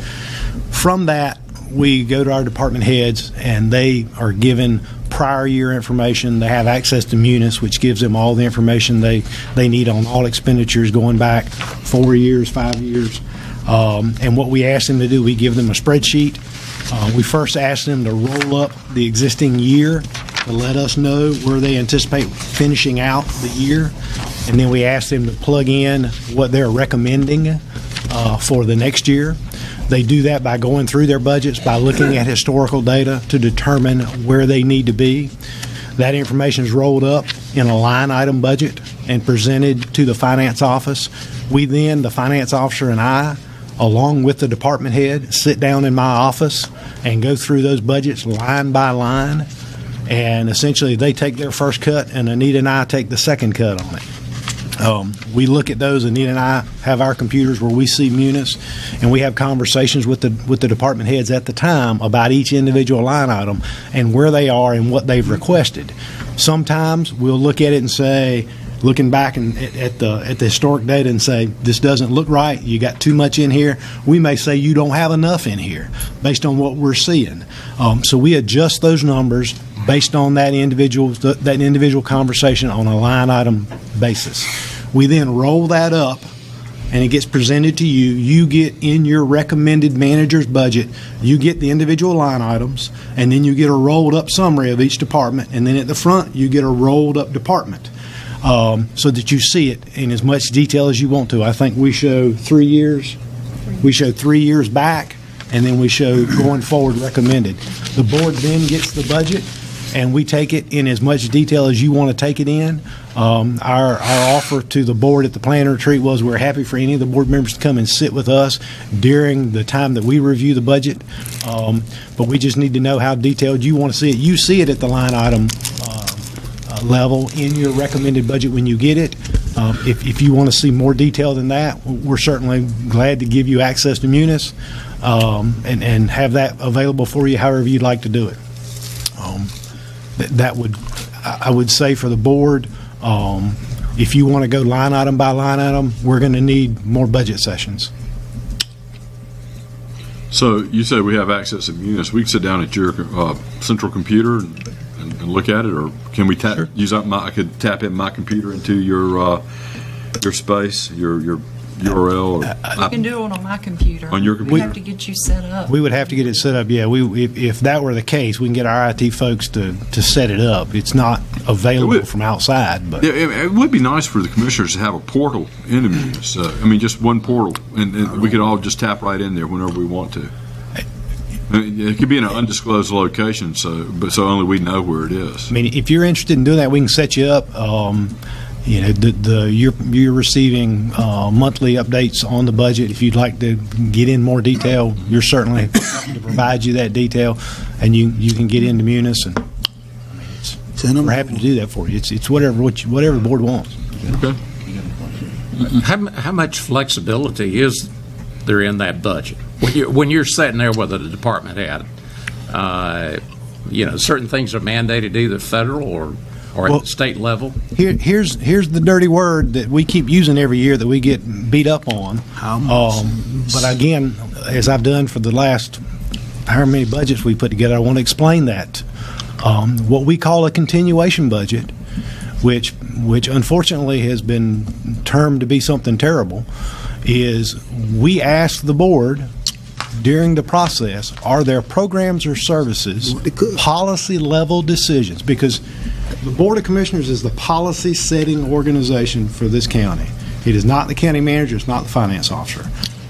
From that, we go to our department heads, and they are given prior year information. They have access to Munis, which gives them all the information they need on all expenditures going back 4 years, 5 years. And what we ask them to do, we give them a spreadsheet. We first ask them to roll up the existing year to let us know where they anticipate finishing out the year. And then we ask them to plug in what they're recommending for the next year. They do that by going through their budgets, by looking at historical data to determine where they need to be. That information is rolled up in a line item budget and presented to the finance office. We then, the finance officer and I, along with the department head, sit down in my office and go through those budgets line by line. And essentially, they take their first cut, and Anita and I take the second cut on it. We look at those. Anita and I have our computers where we see Munis, and we have conversations with the department heads at the time about each individual line item and where they are and what they've requested. Sometimes we'll look at it and say, looking back at the historic data and say, this doesn't look right, you got too much in here. We may say you don't have enough in here based on what we're seeing. So we adjust those numbers based on that individual conversation on a line item basis. We then roll that up and it gets presented to you. You get in your recommended manager's budget, you get the individual line items, and then you get a rolled up summary of each department, and then at the front you get a rolled up department. So that you see it in as much detail as you want to. I think we show 3 years. We show 3 years back, and then we show going forward recommended. The board then gets the budget, and we take it in as much detail as you want to take it in. Our offer to the board at the planning retreat was we're happy for any of the board members to come and sit with us during the time that we review the budget, but we just need to know how detailed you want to see it. You see it at the line item level in your recommended budget when you get it. If you want to see more detail than that, we're certainly glad to give you access to Munis and have that available for you however you'd like to do it. I would say for the board, if you want to go line item by line item, we're going to need more budget sessions. So you said we have access to Munis. We can sit down at your central computer and look at it, or can we use up I could tap in my computer into your space, your URL? You can do it on my computer. On your computer? We have to get you set up. We would have to get it set up, yeah. If that were the case, we can get our IT folks to set it up. It's not available from outside. But yeah, it would be nice for the commissioners to have a portal in the Munis. Just one portal, and we could all just tap right in there whenever we want to. It could be in an undisclosed location, so only we know where it is. If you're interested in doing that, we can set you up. You're receiving monthly updates on the budget. If you'd like to get in more detail, you're certainly happy to provide you that detail, and you can get into Munis, and we're happy to do that for you. It's whatever the board wants. Okay. How much flexibility is there in that budget? When you're sitting there with a department head, certain things are mandated either federal or at the state level. Here's the dirty word that we keep using every year that we get beat up on. How much? But again, as I've done for the last however many budgets we put together, I want to explain that. What we call a continuation budget, which unfortunately has been termed to be something terrible, is we ask the board during the process, are there programs or services, policy level decisions? Because the Board of Commissioners is the policy setting organization for this county. It is not the county manager, it's not the finance officer.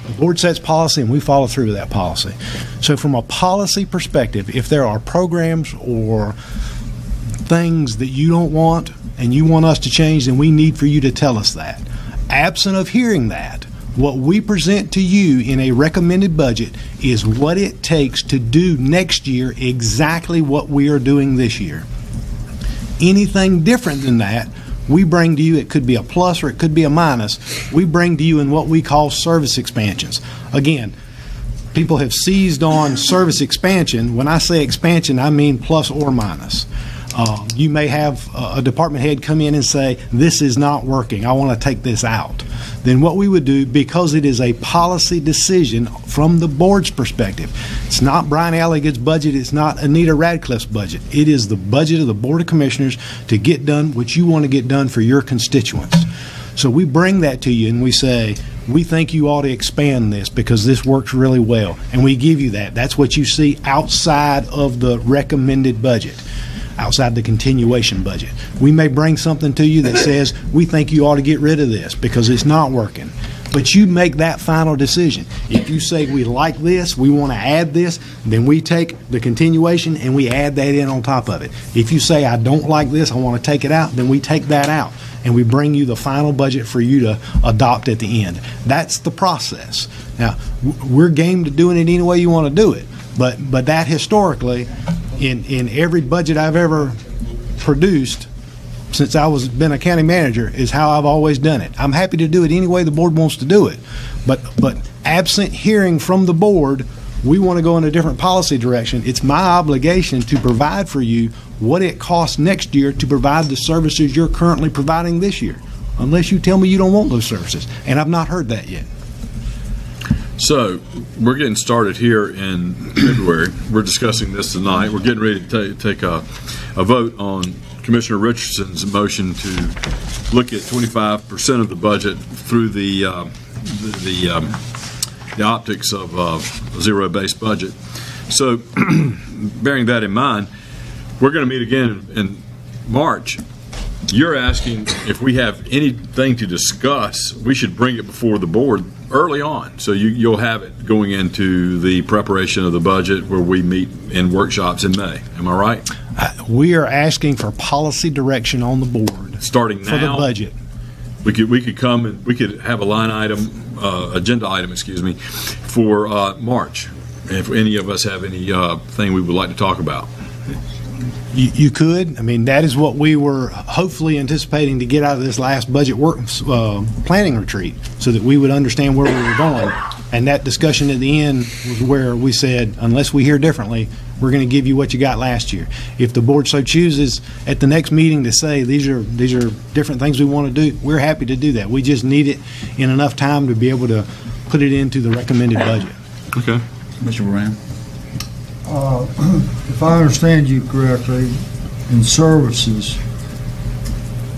The board sets policy and we follow through with that policy. So from a policy perspective, if there are programs or things that you don't want and you want us to change, then we need for you to tell us that. Absent of hearing that, what we present to you in a recommended budget is what it takes to do next year exactly what we are doing this year. Anything different than that, we bring to you, it could be a plus or it could be a minus, we bring to you in what we call service expansions. Again, people have seized on service expansion. When I say expansion, I mean plus or minus. You may have a department head come in and say, this is not working, I want to take this out. Then what we would do, because it is a policy decision from the board's perspective, it's not Brian Alligood's budget, it's not Anita Radcliffe's budget, it is the budget of the Board of Commissioners to get done what you want to get done for your constituents. So we bring that to you and we say, we think you ought to expand this because this works really well, and we give you that. That's what you see outside of the recommended budget, outside the continuation budget. We may bring something to you that says, we think you ought to get rid of this because it's not working. But you make that final decision. If you say we like this, we want to add this, then we take the continuation and we add that in on top of it. If you say I don't like this, I want to take it out, then we take that out and we bring you the final budget for you to adopt at the end. That's the process. Now, we're game to doing it any way you want to do it, but that historically, in every budget I've ever produced since I was been a county manager, is how I've always done it. I'm happy to do it any way the board wants to do it, but absent hearing from the board, we want to go in a different policy direction. It's my obligation to provide for you what it costs next year to provide the services you're currently providing this year, unless you tell me you don't want those services, and I've not heard that yet. So we're getting started here in February. We're discussing this tonight. We're getting ready to take a vote on Commissioner Richardson's motion to look at 25% of the budget through the the optics of a zero-based budget. So, bearing that in mind, we're going to meet again in March. You're asking if we have anything to discuss, we should bring it before the board early on. So you'll have it going into the preparation of the budget where we meet in workshops in May. Am I right? We are asking for policy direction on the board. Starting now? For the budget. We could come and we could have a line item, agenda item, for March. If any of us have any thing we would like to talk about. You could. I mean, that is what we were hopefully anticipating to get out of this last budget work planning retreat, so that we would understand where we were going. And that discussion at the end was where we said, unless we hear differently, we're going to give you what you got last year. If the board so chooses at the next meeting to say these are different things we want to do, we're happy to do that. We just need it in enough time to be able to put it into the recommended budget. Okay. Mr. Moran? If I understand you correctly, in services,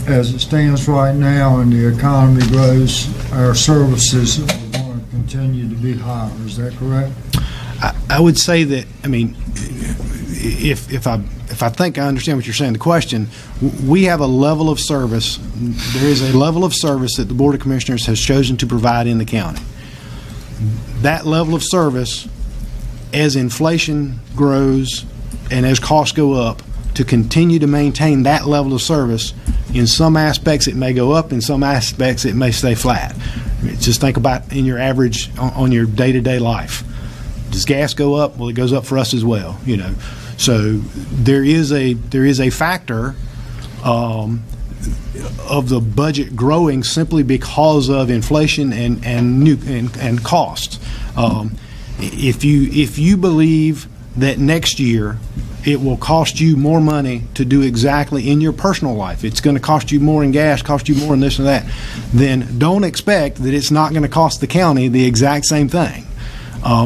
as it stands right now and the economy grows, our services are going to continue to be higher. Is that correct? I would say that, I mean, if I think I understand what you're saying, the question, we have a level of service, there is a level of service that the Board of Commissioners has chosen to provide in the county. That level of service, as inflation grows and as costs go up, to continue to maintain that level of service, in some aspects it may go up, in some aspects it may stay flat. I mean, just think about in your average, on your day-to-day life. Does gas go up? Well, it goes up for us as well, you know. So there is a factor of the budget growing simply because of inflation and costs. If you believe that next year it will cost you more money to do exactly in your personal life, it's going to cost you more in gas, cost you more in this and that, then don't expect that it's not going to cost the county the exact same thing.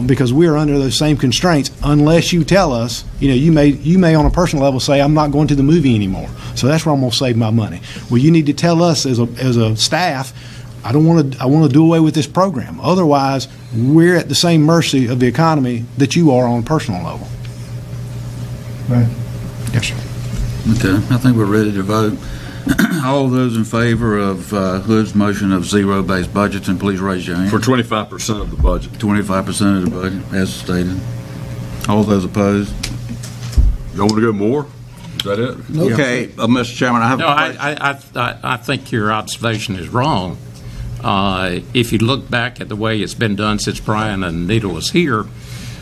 Because we are under those same constraints, unless you tell us, you know, you may on a personal level say, I'm not going to the movie anymore, so that's where I'm going to save my money. Well, you need to tell us as a staff, I want to do away with this program. Otherwise, we're at the same mercy of the economy that you are on a personal level. Right. Yes, sir. Okay, I think we're ready to vote. All those in favor of Hood's motion of zero-based budgets, and please raise your hand. For 25% of the budget. 25% of the budget, as stated. All those opposed? Y'all want to go more? Is that it? Okay, Mr. Chairman, I have a question. I think your observation is wrong. If you look back at the way it's been done since Brian and Nita was here,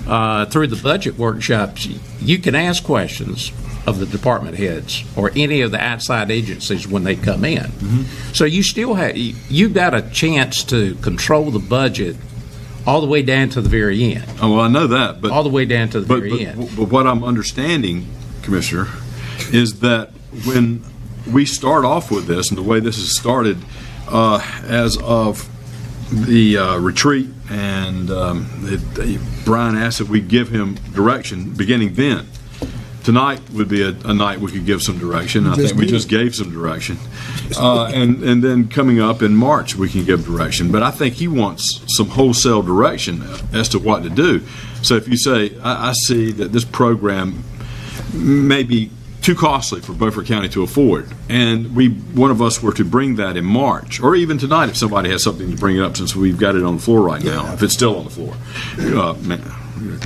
through the budget workshops, you can ask questions of the department heads or any of the outside agencies when they come in. Mm-hmm. So you've got a chance to control the budget all the way down to the very end. Oh, well, I know that, but all the way down to the very end. But what I'm understanding, Commissioner, is that when we start off with this, and the way this has started, as of the retreat, and Brian asked that we give him direction beginning then. Tonight would be a night we could give some direction. I think we just gave some direction. And then coming up in March, we can give direction. But I think he wants some wholesale direction as to what to do. So if you say, I see that this program may be too costly for Beaufort County to afford, and one of us were to bring that in March, or even tonight if somebody has something to bring it up, since we've got it on the floor right now, if it's still on the floor.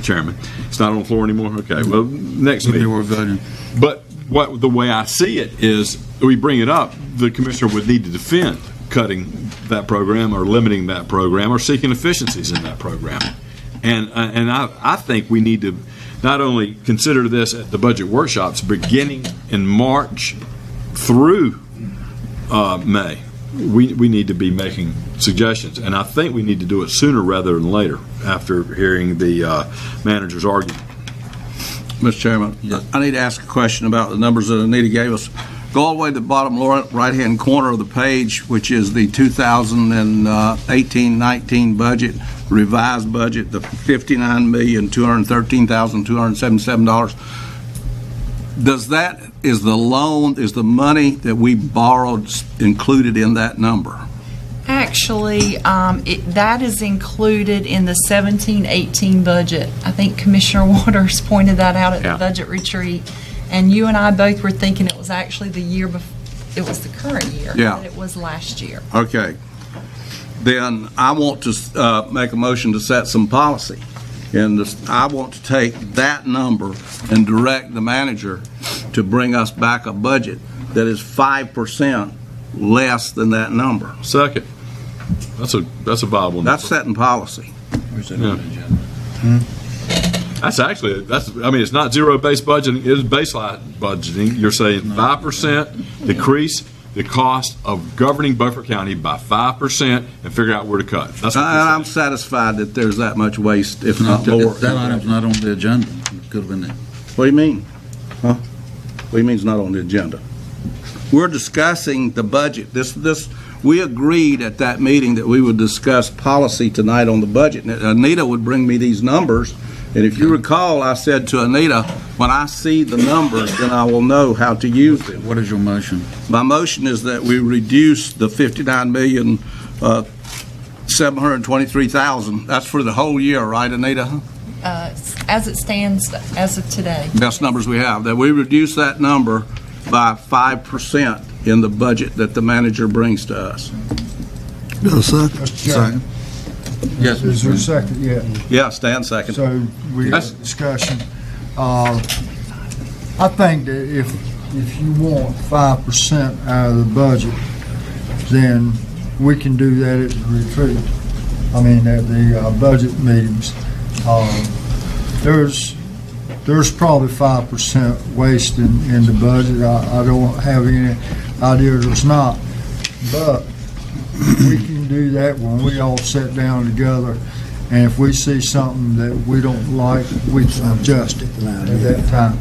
Chairman, it's not on the floor anymore? Okay, well, next meeting. We're voting. But the way I see it is, we bring it up, the commissioner would need to defend cutting that program or limiting that program or seeking efficiencies in that program. And I think we need to not only consider this at the budget workshops beginning in March through May. We need to be making suggestions, and I think we need to do it sooner rather than later after hearing the manager's argument. Mr. Chairman, I need to ask a question about the numbers that Anita gave us. Go all the way to the bottom right-hand corner of the page, which is the 2018-19 budget, revised budget, the $59,213,277. Is the money that we borrowed included in that number? actually, that is included in the 17-18 budget. I think Commissioner Waters pointed that out at the budget retreat, and you and I both were thinking it was actually the year before. It was the current year, but it was last year. Okay. Then I want to make a motion to set some policy. And I want to take that number and direct the manager to bring us back a budget that is 5% less than that number. Second. That's a viable number. That's setting policy. That's actually, it's not zero-based budgeting, it's baseline budgeting. You're saying 5% decrease the cost of governing Beaufort County by 5% and figure out where to cut. That's what I'm satisfied that there's that much waste, if not more. That item's not on the agenda. It could have been there. What do you mean? Huh? What do you mean it's not on the agenda? We're discussing the budget. We agreed at that meeting that we would discuss policy tonight on the budget. And Anita would bring me these numbers. And if you recall, I said to Anita, when I see the numbers, then I will know how to use them. What is your motion? My motion is that we reduce the $59,723,000. That's for the whole year, right, Anita? As it stands as of today. Best numbers we have. That we reduce that number by 5% in the budget that the manager brings to us. No, second. Second. Yes. Is there a second yet? Yeah, Stan second. So we have a discussion. I think that if you want 5% out of the budget, then we can do that at the retreat. I mean, at the budget meetings. There's probably 5% waste in the budget. I don't have any idea there's not, but we can do that when we all sit down together, and if we see something that we don't like, we can adjust it at that time.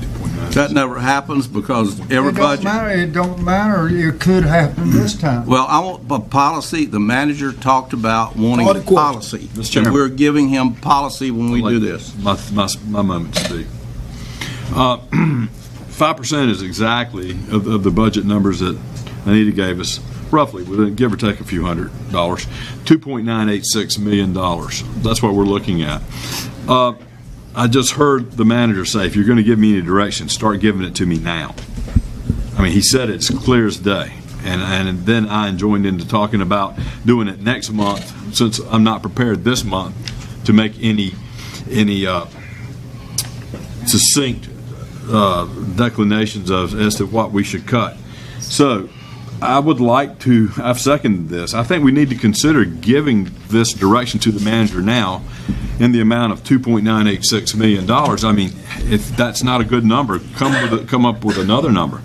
That never happens because every budget. It don't matter. It could happen this time. Well, I want a policy. The manager talked about wanting a policy, and we're giving him policy when we do this. My moment to speak. 5% is exactly of the budget numbers that Anita gave us. Roughly, give or take a few $100, $2.986 million. That's what we're looking at. I just heard the manager say, if you're going to give me any direction, start giving it to me now. I mean, he said it's clear as day. And then I joined into talking about doing it next month, since I'm not prepared this month to make any succinct declinations as to what we should cut. So I would like to, I've seconded this. I think we need to consider giving this direction to the manager now in the amount of $2.986 million. I mean, if that's not a good number, come up with another number.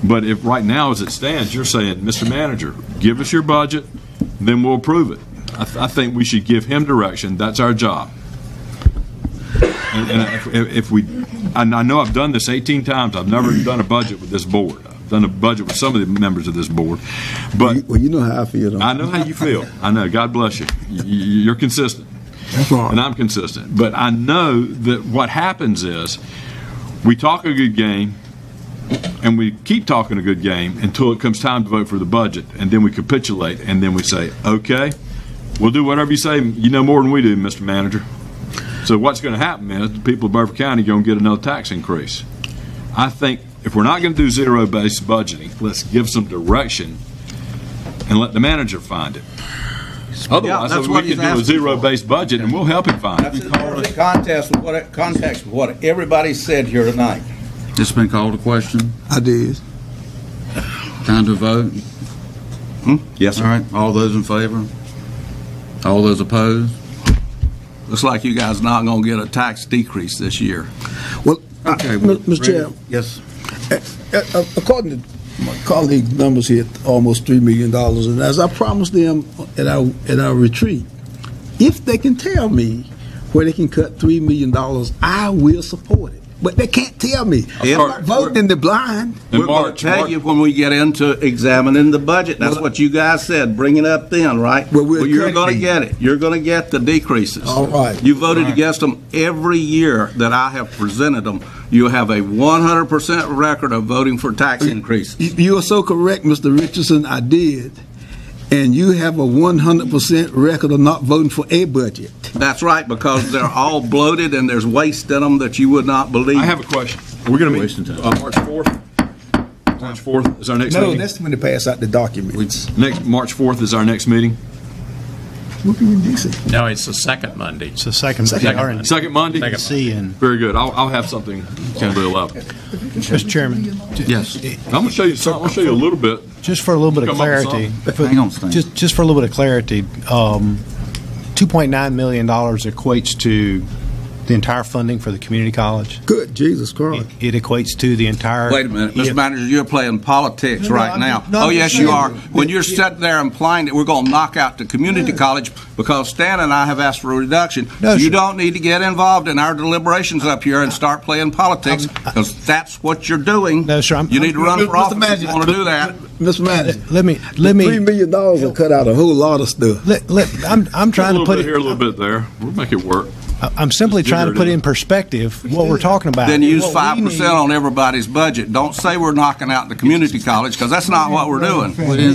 But if right now as it stands, you're saying, Mr. Manager, give us your budget, then we'll approve it. I think we should give him direction. That's our job. And I know I've done this 18 times. I've never done a budget with this board. I've done a budget with some of the members of this board. But well, you know how I feel. I know how you feel. I know. God bless you. You're consistent. That's right. And I'm consistent. But I know that what happens is we talk a good game, and we keep talking a good game until it comes time to vote for the budget, and then we capitulate, and then we say, okay, we'll do whatever you say. You know more than we do, Mr. Manager. So what's going to happen is the people of Beaufort County are going to get another tax increase. I think if we're not going to do zero-based budgeting, let's give some direction and let the manager find it. Otherwise, we can do a zero-based budget, and we'll help him find it. That's in context with what everybody said here tonight. It's been called a question. I did. Time to vote? Yes, sir. All right. All those in favor? All those opposed? Looks like you guys not going to get a tax decrease this year. Well, Okay. Mr. Chair, Yes. according to my colleague's numbers here, almost $3 million, and as I promised them at our retreat, if they can tell me where they can cut $3 million, I will support it. But they can't tell me. I'm not voting in the blind. We're going to tell you when we get into examining the budget. That's what you guys said. Bring it up then, right? Well, you're going to get it. You're going to get the decreases. All right. You voted against them every year that I have presented them. You have a 100% record of voting for tax increases. You are so correct, Mr. Richardson. I did. and you have a 100% record of not voting for a budget. That's right, because they're all bloated and there's waste in them that you would not believe. I have a question. We're going to meet March 4th. March 4th is our next meeting. No, that's when they pass out the documents. Next March 4th is our next meeting. What can you do? No, it's the second Monday. It's the second Monday. Very good. I'll have something on the 11th. Mr. Chairman. Yes. I'm going to show you something. I'll show you a little bit. Just for a little bit of clarity. Hang on, Stan. Just for a little bit of clarity, $2.9 million equates to the entire funding for the community college. Good Jesus Christ. It equates to the entire... Wait a minute, Mr. Manager, you're playing politics right now. No, yes, you are. When you're sitting there implying that we're going to knock out the community college because Stan and I have asked for a reduction, you don't need to get involved in our deliberations up here and start playing politics, because that's what you're doing. No, sir. You need to run for office if you want to do that. Mr. Manager, let me $3 million will cut out a whole lot of stuff. I'm trying to put it here, a little bit there. We'll make it work. I'm simply trying to put in perspective what we're talking about. Then use 5% on everybody's budget. Don't say we're knocking out the community college, because that's not what we're doing.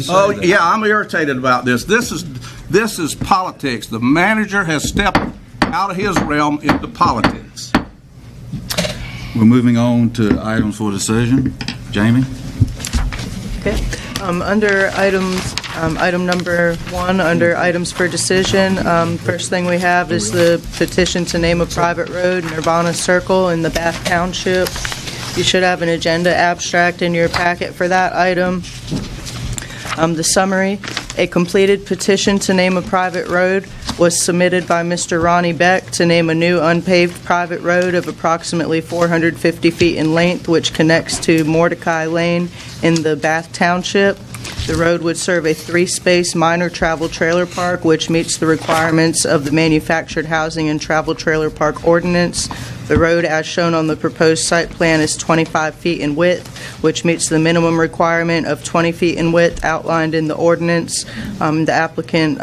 Oh, yeah, I'm irritated about this. This is politics. The manager has stepped out of his realm into politics. We're moving on to items for decision. Jamie? Okay. Under item number 1, under items for decision, first thing we have is the petition to name a private road, Nirvana Circle, in the Bath Township. You should have an agenda abstract in your packet for that item. The summary: a completed petition to name a private road was submitted by Mr. Ronnie Beck to name a new unpaved private road of approximately 450 feet in length, which connects to Mordecai Lane in the Bath Township. The road would serve a 3-space minor travel trailer park, which meets the requirements of the Manufactured Housing and Travel Trailer Park Ordinance. The road, as shown on the proposed site plan, is 25 feet in width, which meets the minimum requirement of 20 feet in width outlined in the ordinance. The applicant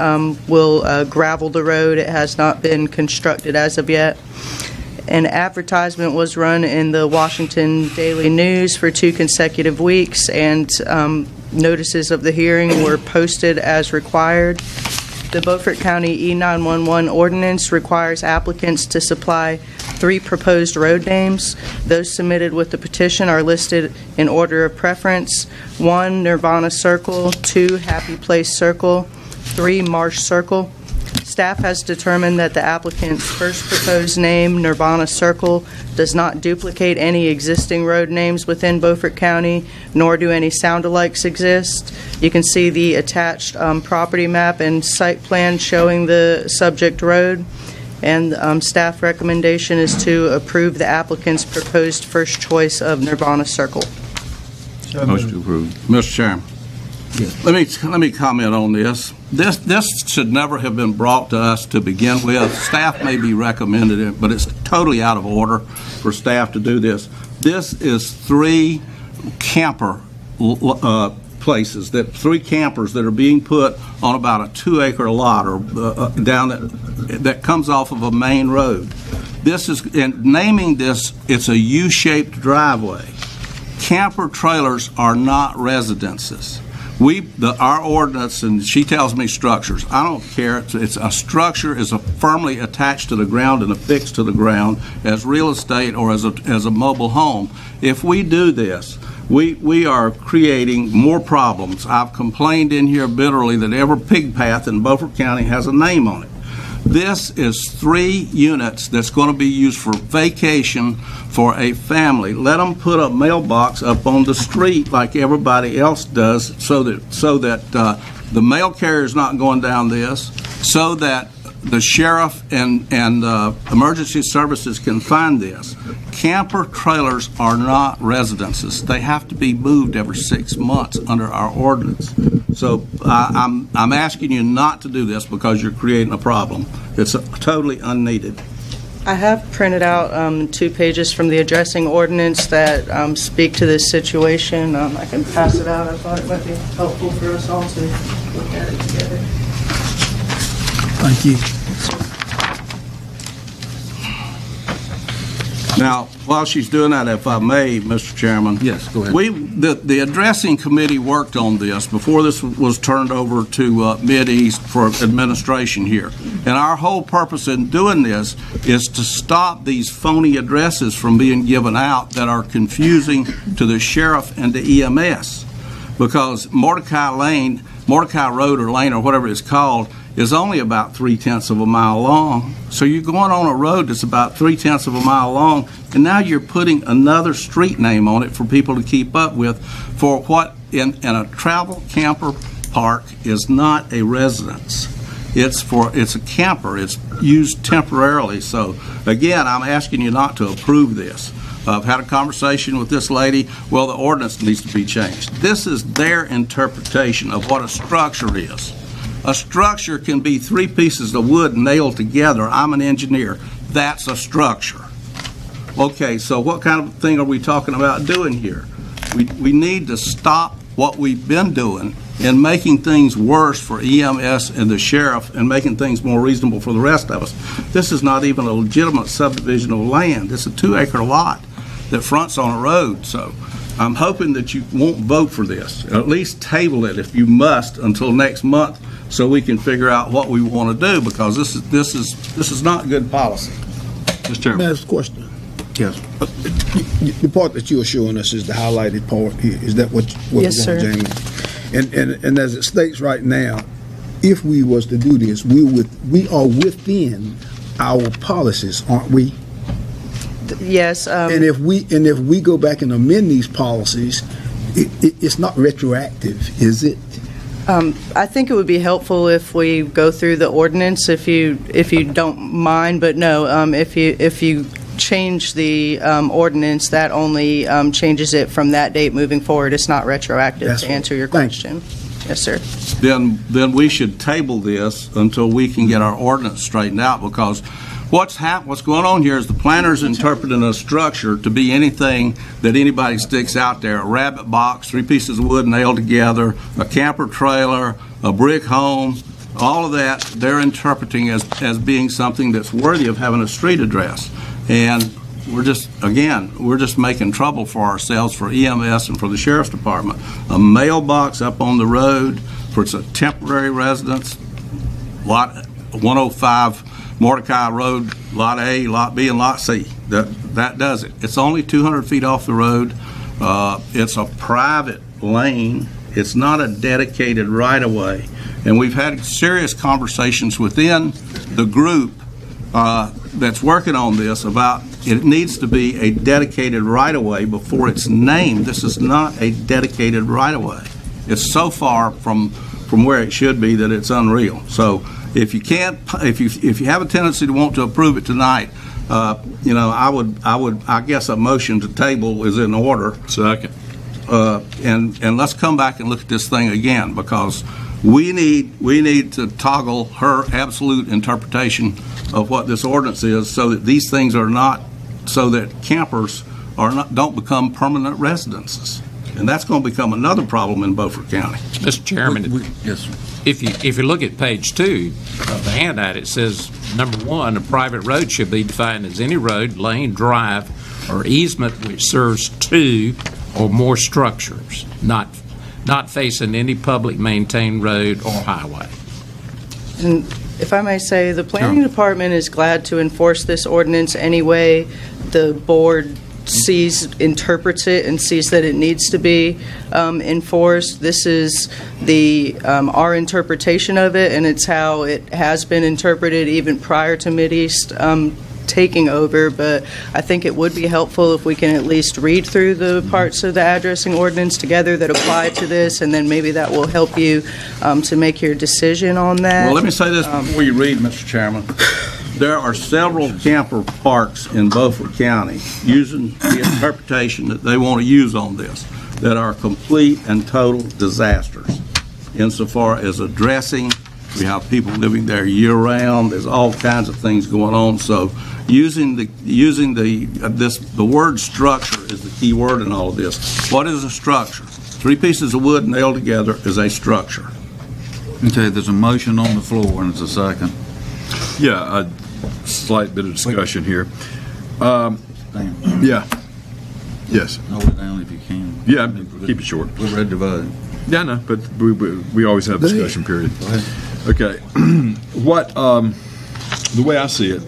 will gravel the road. It has not been constructed as of yet. An advertisement was run in the Washington Daily News for 2 consecutive weeks, and notices of the hearing were posted as required. The Beaufort County E911 ordinance requires applicants to supply 3 proposed road names. Those submitted with the petition are listed in order of preference: 1, Nirvana Circle; 2, Happy Place Circle; 3, Marsh Circle. Staff has determined that the applicant's first proposed name, Nirvana Circle, does not duplicate any existing road names within Beaufort County, nor do any sound-alikes exist. You can see the attached property map and site plan showing the subject road, and staff recommendation is to approve the applicant's proposed first choice of Nirvana Circle. Motion to approve. Mr. Chairman, let me comment on this. This should never have been brought to us to begin with. Staff may be recommended it, but it's totally out of order for staff to do this. This is 3 camper places, 3 campers that are being put on about a 2-acre lot or down that comes off of a main road. This is, in naming this, it's a U-shaped driveway. Camper trailers are not residences. Our ordinance, and she tells me structures. I don't care. It's a structure is firmly attached to the ground and affixed to the ground as real estate or as a mobile home. If we do this, we are creating more problems. I've complained in here bitterly that every pig path in Beaufort County has a name on it. This is 3 units that's going to be used for vacation for a family. Let them put a mailbox up on the street like everybody else does, so that the mail carrier is not going down this, so that the sheriff and emergency services can find this. Camper trailers are not residences. They have to be moved every 6 months under our ordinance. So I'm asking you not to do this because you're creating a problem. It's totally unneeded. I have printed out 2 pages from the addressing ordinance that speak to this situation. I can pass it out. I thought it might be helpful for us all to look at it together. Thank you. Now, while she's doing that, if I may, Mr. Chairman. Yes, go ahead. The addressing committee worked on this before this was turned over to Mideast for administration here. And our whole purpose in doing this is to stop these phony addresses from being given out that are confusing to the sheriff and the EMS. Because Mordecai Road or Lane or whatever it's called is only about 0.3 of a mile long. So you're going on a road that's about 0.3 of a mile long, and now you're putting another street name on it for people to keep up with for what in a travel camper park is not a residence. It's a camper. It's used temporarily. So again, I'm asking you not to approve this. I've had a conversation with this lady. Well, the ordinance needs to be changed. This is their interpretation of what a structure is. A structure can be 3 pieces of wood nailed together. I'm an engineer. That's a structure. Okay, so what kind of thing are we talking about doing here? We need to stop what we've been doing in making things worse for EMS and the sheriff and making things more reasonable for the rest of us. This is not even a legitimate subdivision of land. It's a 2-acre lot that fronts on a road. So I'm hoping that you won't vote for this. At least table it if you must until next month so we can figure out what we want to do, because this is not good policy. Mr. Chairman. May I ask a question? Yes. The part that you're showing us is the highlighted part here. Is that what Yes, sir. Jamie? And as it states right now, if we was to do this, we are within our policies, aren't we? Yes. And if we go back and amend these policies, it's not retroactive, is it? I think it would be helpful if we go through the ordinance, if you don't mind. But no, if you change the ordinance, that only changes it from that date moving forward. It's not retroactive. That's to answer your question. Yes, sir. Then we should table this until we can get our ordinance straightened out, because what's going on here is the planner's interpreting a structure to be anything that anybody sticks out there. A rabbit box, 3 pieces of wood nailed together, a camper trailer, a brick home, all of that they're interpreting as being something that's worthy of having a street address. And we're just making trouble for ourselves, for EMS and for the Sheriff's Department. A mailbox up on the road for it's a temporary residence, lot 105 Mordecai Road, Lot A, Lot B, and Lot C. That does it. It's only 200 feet off the road. It's a private lane. It's not a dedicated right-of-way. And we've had serious conversations within the group that's working on this about it needs to be a dedicated right-of-way before it's named. This is not a dedicated right-of-way. It's so far from where it should be that it's unreal. So if you have a tendency to want to approve it tonight, I guess a motion to table is in order. Second. And let's come back and look at this thing again, because we need to toggle her absolute interpretation of what this ordinance is, so that these things are not, so that campers don't become permanent residences. And that's going to become another problem in Beaufort County. Mr. Chairman, yes, sir. If you look at page 2 of the handout, it says, number 1, a private road should be defined as any road, lane, drive, or easement which serves 2 or more structures, not facing any public maintained road or highway. And if I may say, the planning department is glad to enforce this ordinance any way the board interprets it and sees that it needs to be enforced. This is our interpretation of it, and it's how it has been interpreted even prior to Mideast taking over. But I think it would be helpful if we can at least read through the parts of the addressing ordinance together that apply to this, and then maybe that will help you to make your decision on that. Well, let me say this before you read, Mr. Chairman. There are several camper parks in Beaufort County using the interpretation that they want to use on this that are complete and total disasters insofar as addressing. We have people living there year-round. There's all kinds of things going on. So using the word structure is the key word in all of this. What is a structure? 3 pieces of wood nailed together is a structure. Okay, there's a motion on the floor, and it's a second. Yeah, a slight bit of discussion here. Dan, Yeah. Yes. slow it down if you can. Yeah, keep it short. We're ready to vote. Yeah, no, but we always have a discussion period. Go ahead. Okay. What, the way I see it,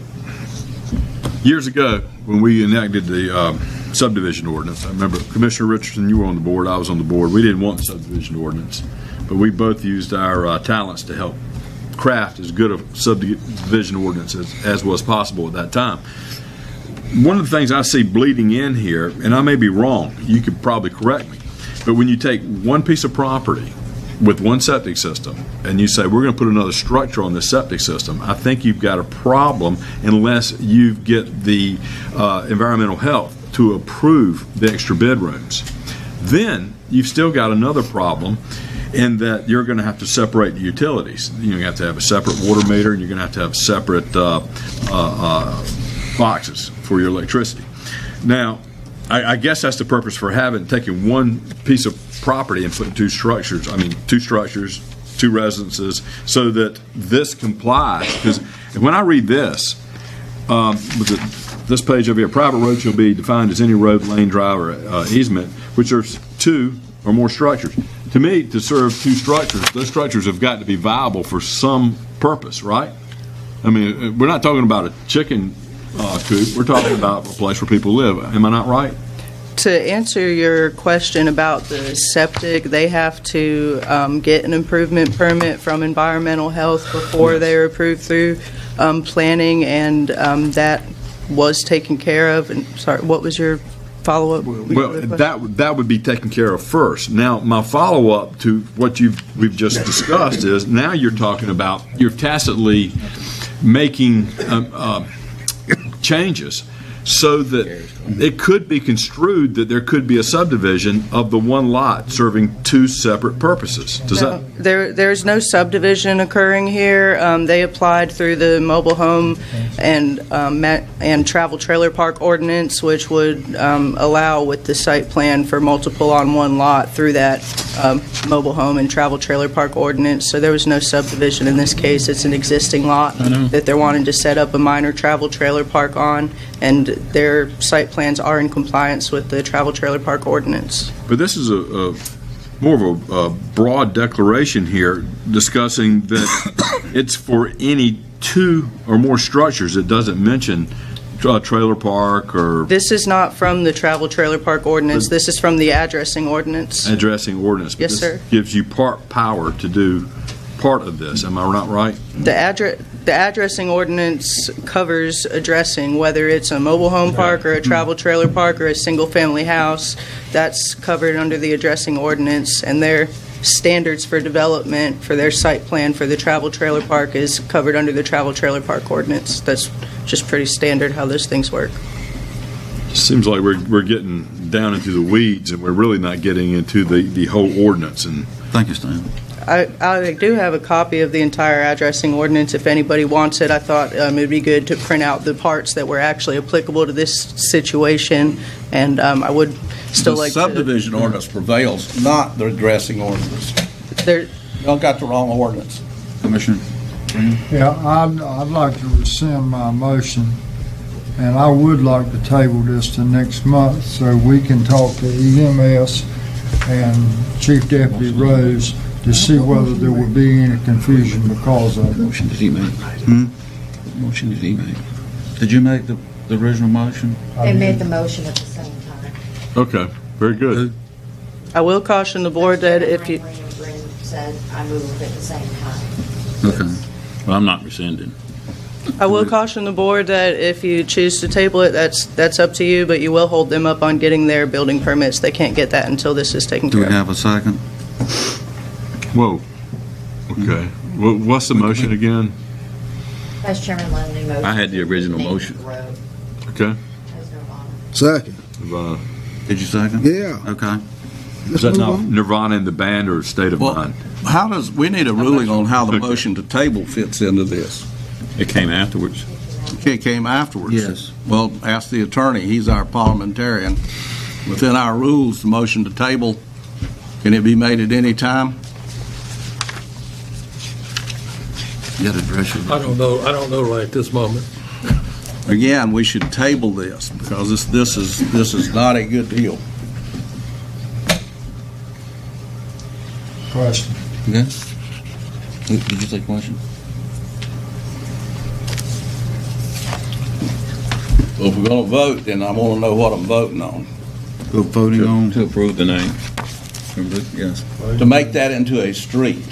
years ago, when we enacted the subdivision ordinance, I remember Commissioner Richardson, you were on the board, I was on the board. We didn't want the subdivision ordinance, but we both used our talents to help craft as good a subdivision ordinance as was possible at that time. One of the things I see bleeding in here, and I may be wrong, you could probably correct me, but when you take one piece of property with one septic system and you say we're going to put another structure on this septic system, I think you've got a problem unless you get the environmental health to approve the extra bedrooms. Then you've still got another problem in that you're going to have to separate the utilities. You have to have a separate water meter, and you're going to have separate boxes for your electricity. Now, I guess that's the purpose for taking one piece of property and putting two structures, two residences, so that this complies. Because when I read this, this page over here, private road shall be defined as any road, lane, drive, or easement, which are two or more structures. To me, to serve two structures, those structures have got to be viable for some purpose, right? I mean, we're not talking about a chicken coop. We're talking about a place where people live. Am I not right? To answer your question about the septic, they have to get an improvement permit from environmental health before they're approved through planning, and that was taken care of. And sorry, what was your follow-up? Well, that would be taken care of first. Now, my follow-up to what we've just discussed is now you're talking about you're tacitly making changes so that it could be construed that there could be a subdivision of the one lot serving two separate purposes. There's no subdivision occurring here. They applied through the mobile home and travel trailer park ordinance, which would allow with the site plan for multiple on one lot through that mobile home and travel trailer park ordinance. So there was no subdivision in this case. It's an existing lot that they're wanting to set up a minor travel trailer park on, and their site plans are in compliance with the travel trailer park ordinance. But this is more of a broad declaration here discussing that it's for any two or more structures. It doesn't mention trailer park or... This is not from the travel trailer park ordinance. This is from the addressing ordinance. Addressing ordinance. Yes, sir. Gives you part power to do part of this. Am I not right? The addressing ordinance covers addressing, whether it's a mobile home park or a travel trailer park or a single-family house. That's covered under the addressing ordinance, and their standards for development for their site plan for the travel trailer park is covered under the travel trailer park ordinance. That's just pretty standard how those things work. Seems like we're getting down into the weeds, and we're really not getting into the whole ordinance. And thank you, Stan. I do have a copy of the entire addressing ordinance if anybody wants it. I thought it would be good to print out the parts that were actually applicable to this situation, and I would still like to... The subdivision ordinance prevails, not the addressing ordinance. You don't got the wrong ordinance. Commissioner? Yeah, I'd like to rescind my motion, and I would like to table this to next month so we can talk to EMS and Chief Deputy Rose to see whether there would be any confusion because of it. What motion did he make? What motion did he make? Did you make the original motion? They made the motion at the same time. okay, very good. I will caution the board that if you... said I move at the same time. Okay. Well, I'm not rescinding. I will caution the board that if you choose to table it, that's up to you, but you will hold them up on getting their building permits. They can't get that until this is taken Do care we of. have a second? Whoa. Okay. What's the motion again? Vice Chairman Lundy motion. I had the original motion. Okay. Second. Did you second? Yeah. Okay. Is that now Nirvana in the band or State of Mind? We need a ruling on how the motion to table fits into this. It came afterwards. It came afterwards. Yes. Well, ask the attorney. He's our parliamentarian. Within our rules, the motion to table, can it be made at any time? You got to address your... I don't know right at this moment. again, we should table this because this is not a good deal. Question. Okay. Did you take a question? Well, if we're going to vote, then I want to know what I'm voting on. Go voting on To approve the name. yes. To make that into a street.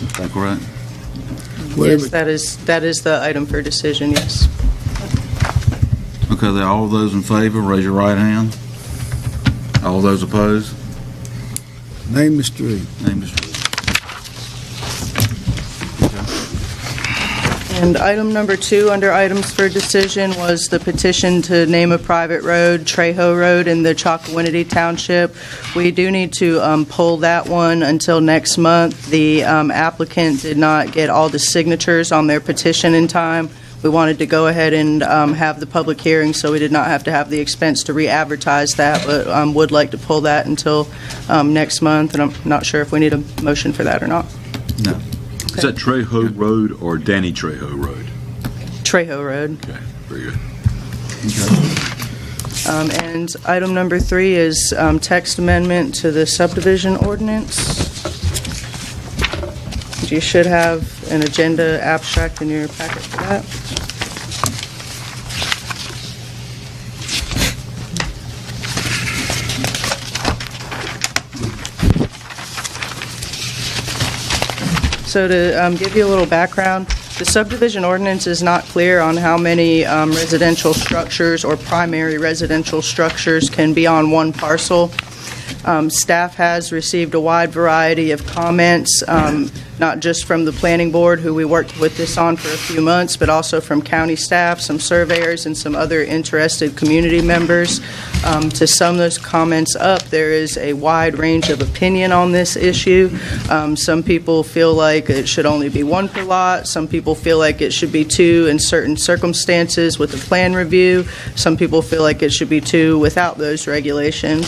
Is that correct? Yes, that is the item for decision, yes. Okay, then all those in favor, raise your right hand. All those opposed? Name the street. Name the street. And item number 2 under items for decision was the petition to name a private road, Trejo Road, in the Chocowinity Township. We do need to pull that one until next month. The applicant did not get all the signatures on their petition in time. We wanted to go ahead and have the public hearing, so we did not have to have the expense to re-advertise that, but would like to pull that until next month, and I'm not sure if we need a motion for that or not. No. Is that Trejo Road or Danny Trejo Road? Trejo Road. Okay, very good. And item number 3 is text amendment to the subdivision ordinance. You should have an agenda abstract in your packet for that. So to give you a little background, the subdivision ordinance is not clear on how many residential structures or primary residential structures can be on one parcel. Staff has received a wide variety of comments, not just from the planning board, who we worked with this on for a few months, but also from county staff, some surveyors, and some other interested community members. To sum those comments up, there is a wide range of opinion on this issue. Some people feel like it should only be 1 per lot. Some people feel like it should be 2 in certain circumstances with a plan review. Some people feel like it should be 2 without those regulations.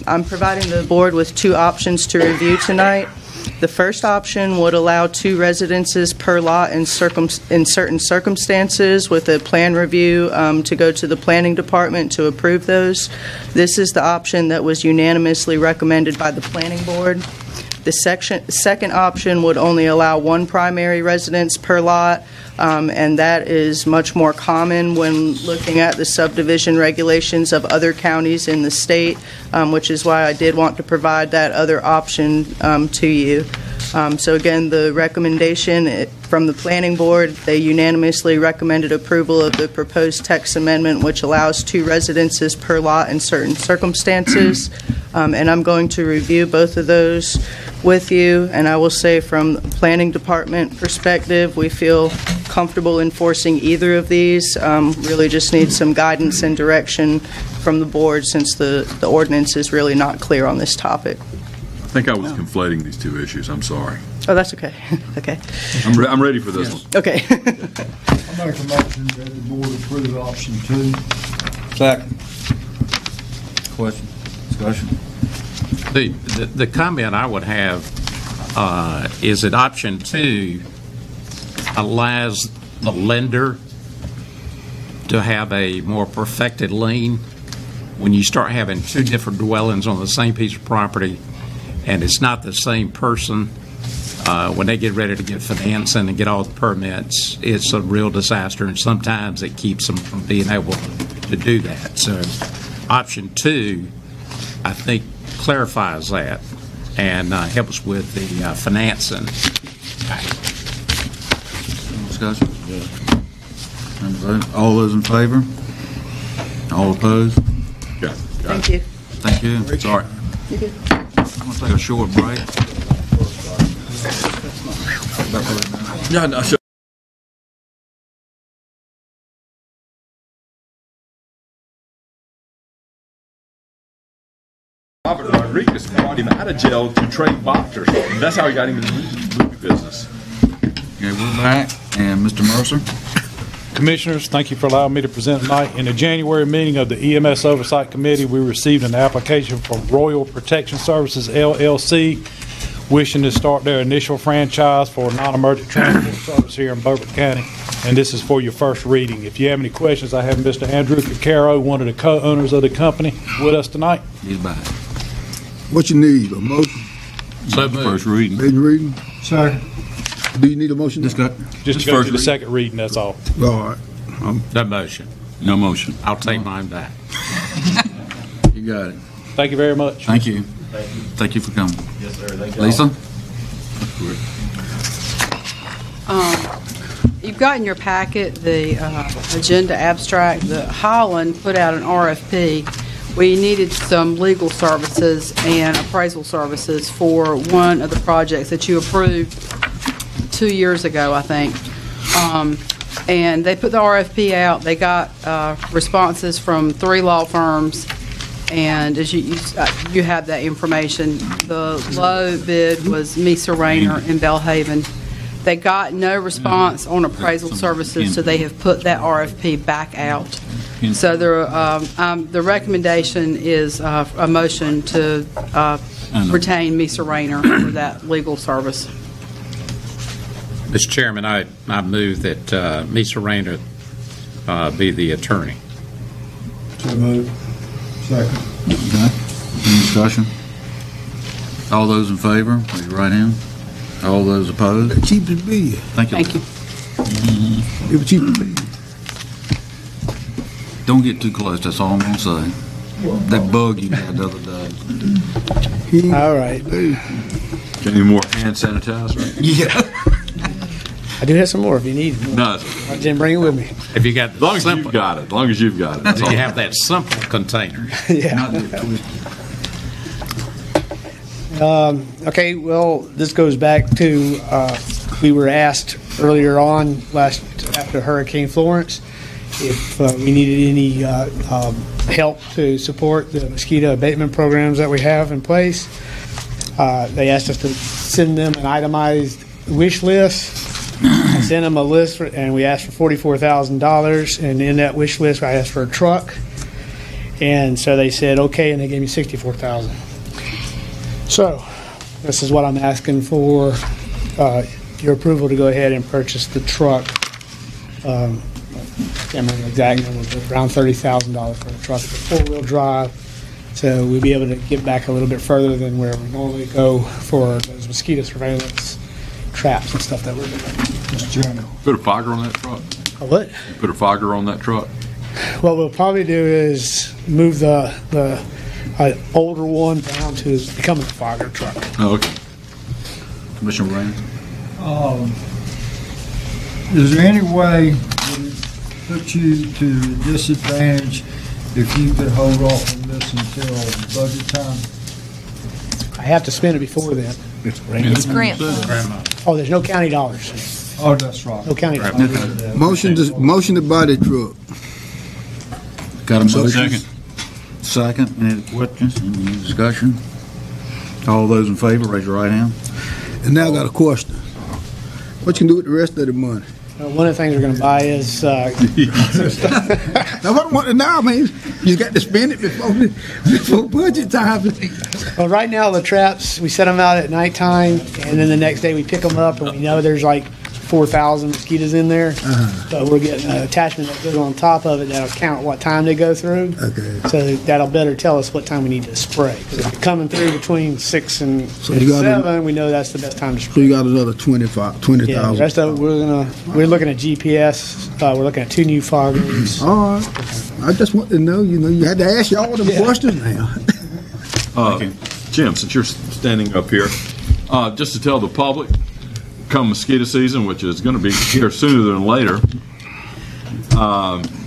I'm providing the board with 2 options to review tonight. The first option would allow 2 residences per lot in certain circumstances with a plan review to go to the planning department to approve those. This is the option that was unanimously recommended by the planning board. The second option would only allow 1 primary residence per lot, and that is much more common when looking at the subdivision regulations of other counties in the state, which is why I did want to provide that other option to you. So again, the recommendation from the planning board, they unanimously recommended approval of the proposed text amendment, which allows 2 residences per lot in certain circumstances. And I'm going to review both of those with you. And I will say from the planning department perspective, we feel comfortable enforcing either of these. Really just need some guidance and direction from the board since the ordinance is really not clear on this topic. I think I was conflating these 2 issues. I'm sorry. Oh, that's okay. Okay. I'm ready for this one. Okay. I make a motion that the board approve option 2. Second. Question? Discussion? The comment I would have is that option 2 allows the lender to have a more perfected lien. When you start having 2 different dwellings on the same piece of property and it's not the same person, when they get ready to get financing and get all the permits, it's a real disaster, and sometimes it keeps them from being able to do that. So option 2, I think, clarifies that and helps with the financing. Discussion? And vote. All those in favor? All opposed? Yeah. Thank you. Thank you. Sorry. You good? I'm going to take a short break. Yeah, no, sure. Robert Rodriguez brought him out of jail to train boxers. That's how he got him in the movie business. Okay, we're back. And Mr. Mercer? Commissioners, thank you for allowing me to present tonight. In the January meeting of the EMS Oversight Committee, we received an application from Royal Protection Services, LLC, wishing to start their initial franchise for non-emergent transport service here in Beaufort County, and this is for your first reading. If you have any questions, I have Mr. Andrew Cacaro, one of the co-owners of the company, with us tonight. He's back. What you need, a motion? So moved. First reading. First reading? Second. Do you need a motion? Just to go to the second reading, that's all. All right. No motion. No motion. I'll take mine back. You got it. Thank you very much. Thank you. Thank you for coming. Yes, sir. Lisa? You've got in your packet the agenda abstract. The Holland put out an RFP. We needed some legal services and appraisal services for one of the projects that you approved 2 years ago, I think. And they put the RFP out. They got responses from 3 law firms. And as you have that information, the low bid was Mesa Rayner in Belhaven. They got no response on appraisal services, so they have put that RFP back out. So the recommendation is a motion to retain Mesa Rayner for that legal service. Mr. Chairman, I move that Mesa Rayner be the attorney. So moved. Second. Okay. Any discussion? All those in favor, raise your right hand. All those opposed? Cheap as beer. Thank you. Thank you. It was cheap as beer. Don't get too close, that's all I'm going to say. That bug you had the other day. All right. Any more hand sanitizer? Yeah. I do have some more if you need. No. I didn't bring it with me. If you got As long as you've got it. As long as you've got it. That's all. you have that simple container. Yeah. Okay, well, this goes back to, we were asked earlier on after Hurricane Florence if we needed any help to support the mosquito abatement programs that we have in place. They asked us to send them an itemized wish list. I sent them a list, and we asked for $44,000, and in that wish list, I asked for a truck. And so they said, okay, and they gave me $64,000. So, this is what I'm asking for, your approval to go ahead and purchase the truck. I can't remember the exact number, but around $30,000 for the truck. It's a 4-wheel drive, so we'll be able to get back a little bit further than where we normally go for those mosquito surveillance traps and stuff that we're doing. Mr. Chairman. Put a fogger on that truck. A what? Put a fogger on that truck. What we'll probably do is move the older one down to becoming a fogger truck. Oh, okay. Commissioner Raines? Is there any way that it put you to disadvantage if you could hold off on this until budget time? I have to spend it before then. It's grant. Oh, there's no county dollars. Oh, that's right. No county dollars. Motion to buy the truck. Got a motion? Second. Second. Any questions? Any discussion? All those in favor, raise your right hand. And now I got a question. What you can do with the rest of the money? One of the things we're going to buy is some stuff. Now, man, you got to spend it before budget time. Well, right now the traps, we set them out at nighttime, and then the next day we pick them up, and we know there's like 4,000 mosquitoes in there. So we're getting an attachment that goes on top of it that'll count what time they go through. Okay. So that'll better tell us what time we need to spray. Because if they're coming through between 6 and you got 7, we know that's the best time to So spray. you got another 20,000. Yeah, the rest of it, we're looking at GPS. We're looking at 2 new foggers. All right. I just want to know, you had to ask you all the questions now. Jim, since you're standing up here, just to tell the public, come mosquito season, which is going to be here sooner than later,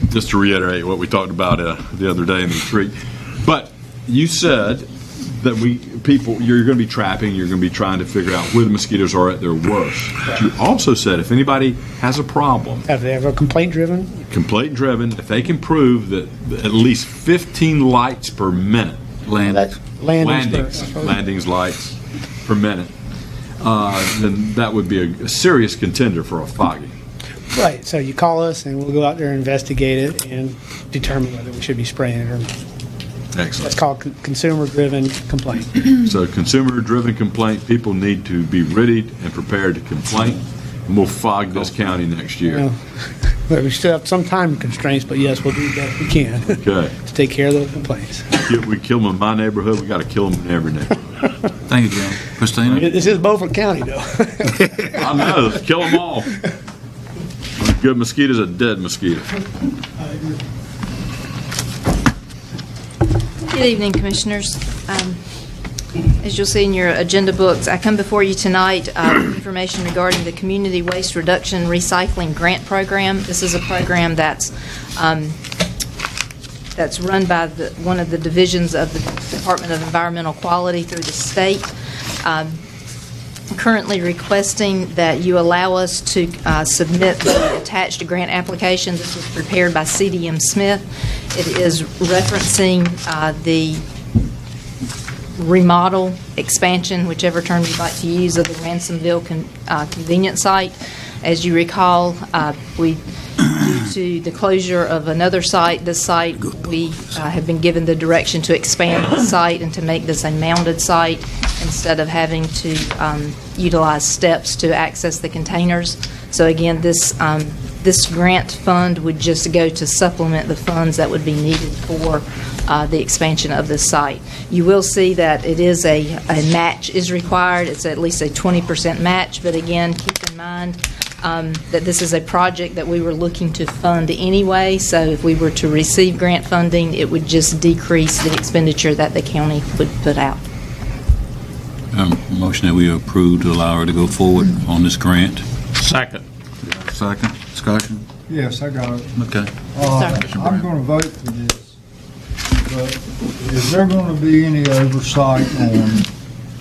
just to reiterate what we talked about the other day in the retreat. But you said that you're going to be trapping, you're going to be trying to figure out where the mosquitoes are at their worst. But you also said if anybody has a problem, If they have a complaint driven, if they can prove that at least 15 lights per minute, landings lights per minute, then that would be a serious contender for a foggy. right. So you call us, and we'll go out there and investigate it and determine whether we should be spraying it or not. Excellent. That's called consumer-driven complaint. So consumer-driven complaint, people need to be ready and prepared to complain, and we'll fog this county next year. But we still have some time constraints, but yes, we'll do the best we can Okay. to take care of those complaints. We kill them in my neighborhood, we got to kill them in every neighborhood. Thank you, Jim. Christina? This is Beaufort County, though. I know, kill them all. A good mosquito's a dead mosquito. Good evening, Commissioners. As you'll see in your agenda books, I come before you tonight with information regarding the Community Waste Reduction Recycling Grant Program. This is a program that's run by one of the divisions of the Department of Environmental Quality through the state. I'm currently requesting that you allow us to submit the attached grant application. This was prepared by CDM Smith. It is referencing the remodel, expansion, whichever term you'd like to use, of the Ransomville convenience site. As you recall, due to the closure of another site, this site, we have been given the direction to expand the site and to make this a mounded site instead of having to utilize steps to access the containers. So again, this grant fund would just go to supplement the funds that would be needed for the expansion of this site. You will see that it is a match is required. It's at least a 20% match, but again, keep in mind that this is a project that we were looking to fund anyway, so if we were to receive grant funding, it would just decrease the expenditure that the county would put out. Motion that we approve to allow her to go forward on this grant. Second. Second. Discussion? Yes, I got it. Okay. I'm going to vote for this, but is there going to be any oversight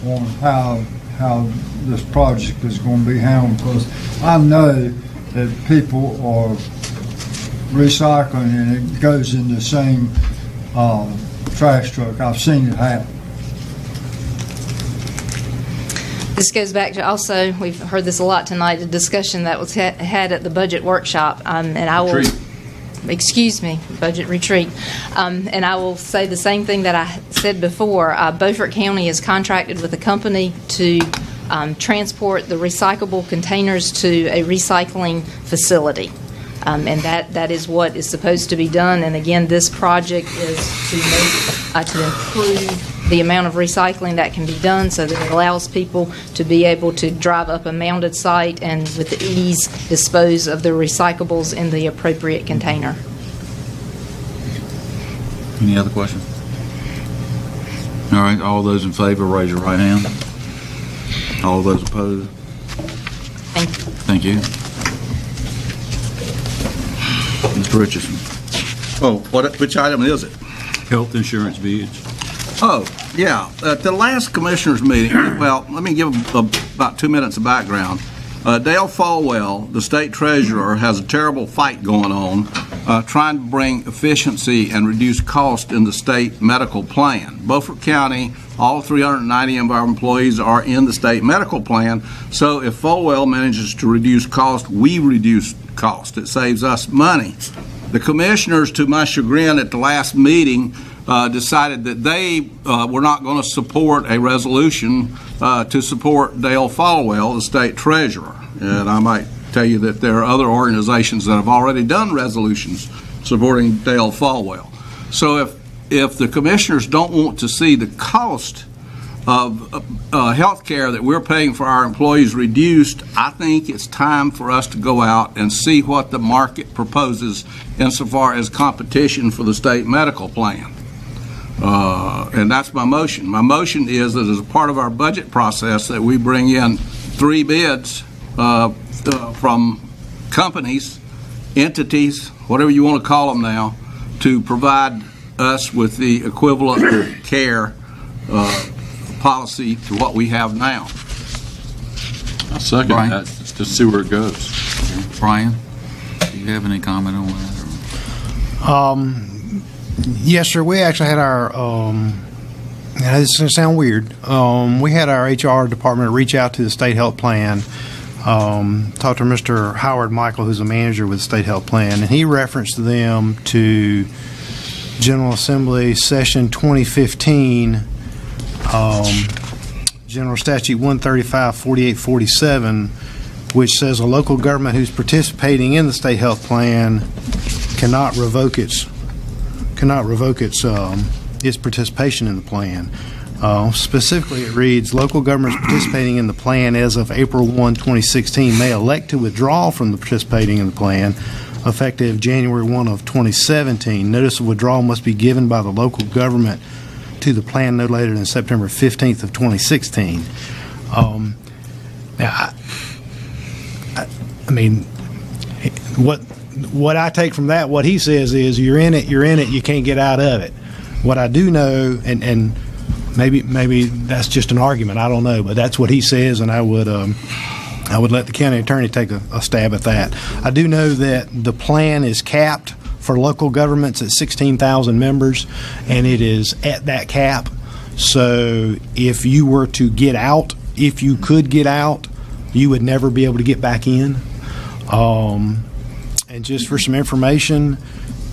on how this project is going to be handled? Because I know that people are recycling and it goes in the same trash truck. I've seen it happen. This goes back to also, we've heard this a lot tonight, the discussion that was had at the budget workshop, and I will, excuse me, budget retreat, and I will say the same thing that I said before. Beaufort County is contracted with a company to transport the recyclable containers to a recycling facility. And that is what is supposed to be done. And again, this project is to improve the amount of recycling that can be done so that it allows people to be able to drive up a mounded site and with ease dispose of the recyclables in the appropriate container. Any other questions? All right, all those in favor, raise your right hand. All those opposed? Thank you. Mr. Richardson. Oh, which item is it? Health insurance bids. Oh, yeah. At the last commissioners meeting, well, let me give about 2 minutes of background. Dale Falwell, the state treasurer, has a terrible fight going on trying to bring efficiency and reduce cost in the state medical plan. Beaufort County, all 390 of our employees are in the state medical plan, so if Falwell manages to reduce cost, we reduce cost. It saves us money. The commissioners, to my chagrin at the last meeting, decided that they were not going to support a resolution to support Dale Falwell, the state treasurer. And I might tell you that there are other organizations that have already done resolutions supporting Dale Falwell. So if the commissioners don't want to see the cost of health care that we're paying for our employees reduced, I think it's time for us to go out and see what the market proposes insofar as competition for the state medical plan. And that's my motion. My motion is that as a part of our budget process that we bring in 3 bids from companies, entities, whatever you want to call them now, to provide us with the equivalent care policy to what we have now. I'll second that, just to see where it goes. Brian, do you have any comment on that? Yes, sir. We actually had our, this is going to sound weird, we had our HR department reach out to the state health plan, talk to Mr. Howard Michael, who's a manager with the state health plan, and he referenced them to General Assembly Session 2015, General Statute 135-4847, which says a local government who's participating in the state health plan cannot revoke its participation in the plan. Specifically, it reads, local governments participating in the plan as of April 1, 2016 may elect to withdraw from the participating in the plan effective January 1 of 2017. Notice of withdrawal must be given by the local government to the plan no later than September 15th of 2016. Now, I mean, what I take from that, what he says is, you're in it, you can't get out of it. What I do know, and maybe that's just an argument, I don't know, but that's what he says, and I would let the county attorney take a stab at that. I do know that the plan is capped for local governments at 16,000 members, and it is at that cap. So if you were to get out, if you could get out, you would never be able to get back in. And just for some information,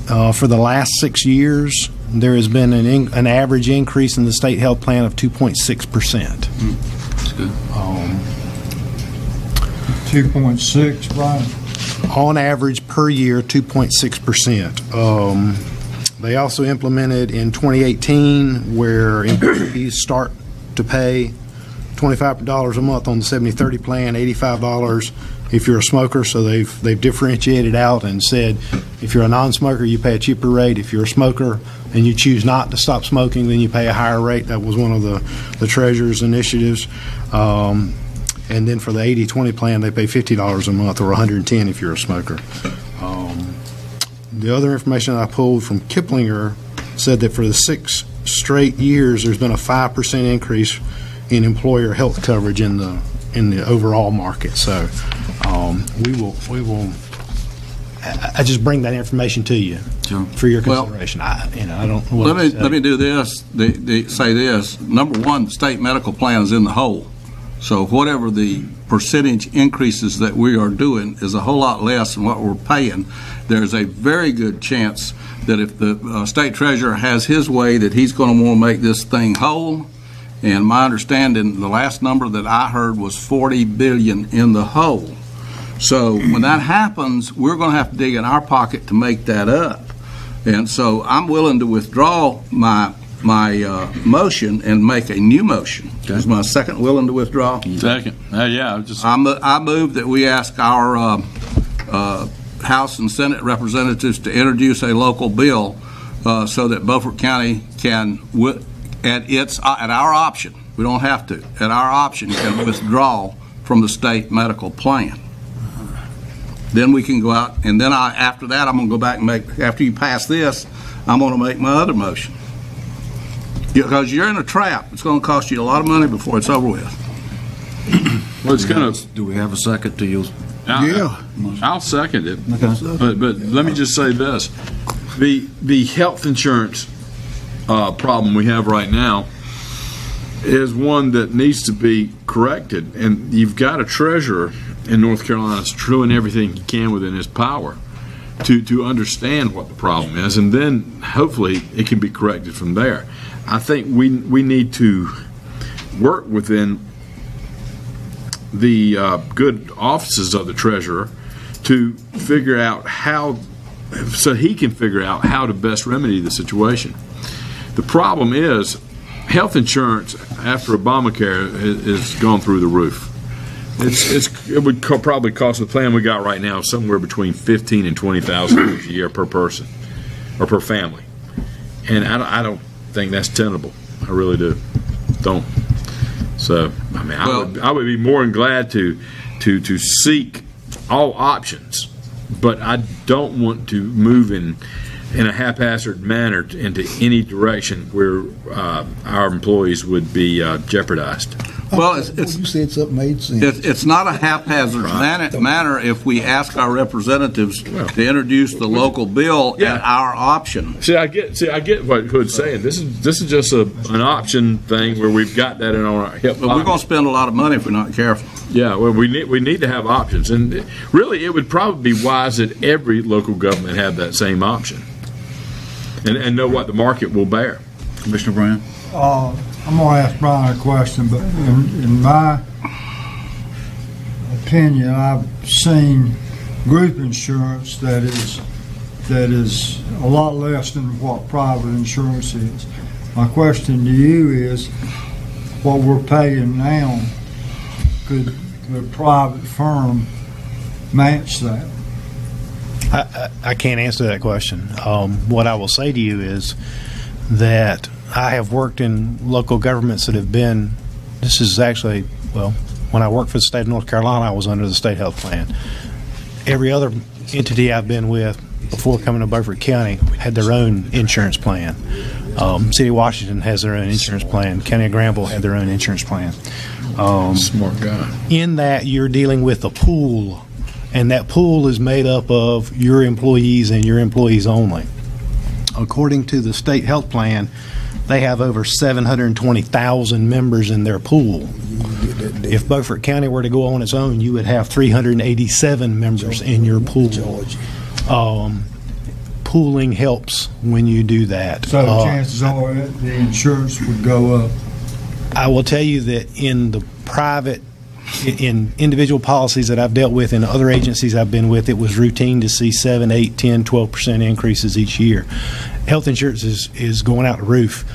for the last 6 years, there has been an average increase in the state health plan of 2.6%. That's good. 2.6, Brian? On average per year, 2.6%. They also implemented in 2018 where employees start to pay $25 a month on the 70/30 plan, $85 if you're a smoker. So they've differentiated out and said if you're a non-smoker, you pay a cheaper rate. If you're a smoker and you choose not to stop smoking, then you pay a higher rate. That was one of the Treasurer's initiatives. And then for the 80/20 plan, they pay $50 a month, or $110 if you're a smoker. The other information I pulled from Kiplinger said that for the 6 straight years, there's been a 5% increase in employer health coverage in the overall market. So we will. I just bring that information to you for your consideration. I don't. Let me do this. Say this. Number one, the state medical plan is in the hole. So whatever the percentage increases that we are doing is a whole lot less than what we're paying. There's a very good chance that if the state treasurer has his way, that he's going to want to make this thing whole. And my understanding, the last number that I heard was $40 billion in the hole. So when that happens, we're going to have to dig in our pocket to make that up. And so I'm willing to withdraw my motion and make a new motion. Okay. Is my second willing to withdraw? Second. Yeah. I move that we ask our House and Senate representatives to introduce a local bill so that Beaufort County can, at our option, we don't have to, at our option, can withdraw from the state medical plan. Then we can go out, and then after that, I'm going to go back and after you pass this, I'm going to make my other motion. Because you're in a trap. It's going to cost you a lot of money before it's over with. Well, it's kind of. Do we have a second to use? I'll second it. Okay. But let me just say this: the health insurance problem we have right now is one that needs to be corrected, and you've got a treasurer in North Carolina that's doing everything he can within his power to understand what the problem is, and then hopefully it can be corrected from there. I think we need to work within the good offices of the treasurer to figure out so he can figure out how to best remedy the situation. The problem is health insurance after Obamacare has gone through the roof. It would probably cost the plan we got right now somewhere between $15,000 and $20,000 a year per person or per family, and I don't think that's tenable. I really don't. So I mean, I would be more than glad to seek all options, but I don't want to move in a haphazard manner into any direction where our employees would be jeopardized. Well, you say it's up made sense. It's not a haphazard manner if we ask our representatives to introduce the local bill at our option. See, I get what Hood's saying. This is just an option thing where we've got that in our hip. But we're going to spend a lot of money if we're not careful. Yeah, well, we need to have options, and really, it would probably be wise that every local government have that same option. and know what the market will bear. Commissioner Brown? I'm going to ask Brian a question, but in my opinion, I've seen group insurance that is a lot less than what private insurance is. My question to you is, what we're paying now, could the private firm match that? I can't answer that question. What I will say to you is that I have worked in local governments that have been, this is actually, well, when I worked for the state of North Carolina, I was under the state health plan. Every other entity I've been with before coming to Beaufort County had their own insurance plan. City of Washington has their own insurance plan. County of Granville had their own insurance plan. Smart guy. In that, you're dealing with a pool, and that pool is made up of your employees and your employees only. According to the state health plan, they have over 720,000 members in their pool. If Beaufort County were to go on its own, you would have 387 members in your pool. Pooling helps when you do that. So chances are the insurance would go up. I will tell you that in the private, in individual policies that I've dealt with in other agencies I've been with, it was routine to see 7, 8, 10, 12% increases each year. Health insurance is going out the roof,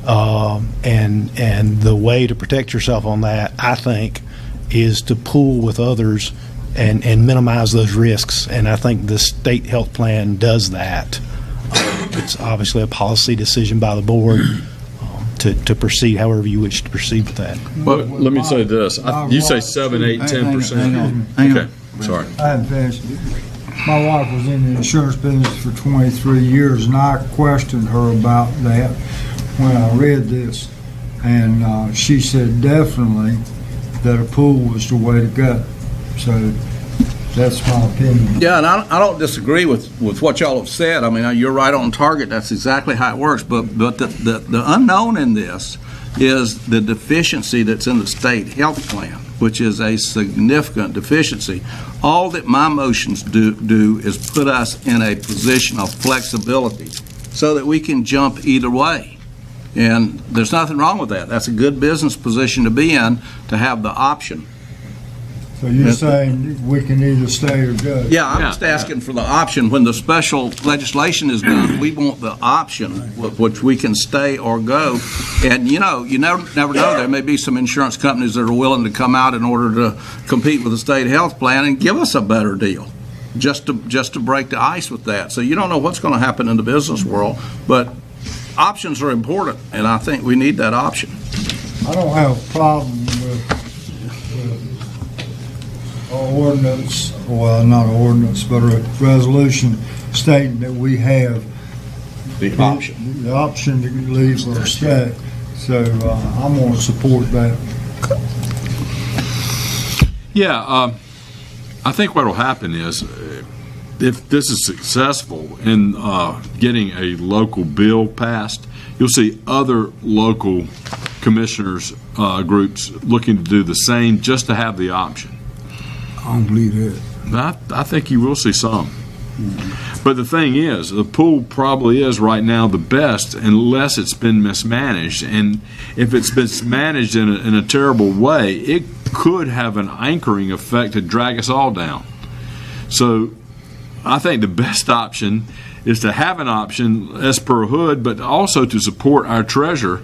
and the way to protect yourself on that, I think, is to pool with others and minimize those risks. And I think the state health plan does that. It's obviously a policy decision by the board to proceed however you wish to proceed with that. Well, let me say this. You say 7, 8, 10%. Okay, sorry. I haven't finished. My wife was in the insurance business for 23 years, and I questioned her about that when I read this. And she said definitely that a pool was the way to go. So that's my opinion. Yeah, and I don't disagree with what y'all have said. I mean, you're right on target. That's exactly how it works. But the unknown in this is the deficiency that's in the state health plan, which is a significant deficiency. All that my motions do is put us in a position of flexibility so that we can jump either way. And there's nothing wrong with that. That's a good business position to be in, to have the option. So you're saying we can either stay or go? Yeah, I'm just asking for the option. When the special legislation is done, we want the option, which we can stay or go. And, you never know. There may be some insurance companies that are willing to come out in order to compete with the state health plan and give us a better deal, just to break the ice with that. So you don't know what's going to happen in the business world, but options are important, and I think we need that option. I don't have a problem with ordinance, well, not an ordinance, but a resolution stating that we have the option to leave or stay. So I'm going to support that. Yeah, I think what will happen is, if this is successful in getting a local bill passed, you'll see other local commissioners groups looking to do the same, just to have the option. I don't believe that. I think you will see some. But the thing is, the pool probably is right now the best, unless it's been mismanaged. And if it's been managed in a terrible way, it could have an anchoring effect to drag us all down. So I think the best option is to have an option as per Hood, but also to support our treasurer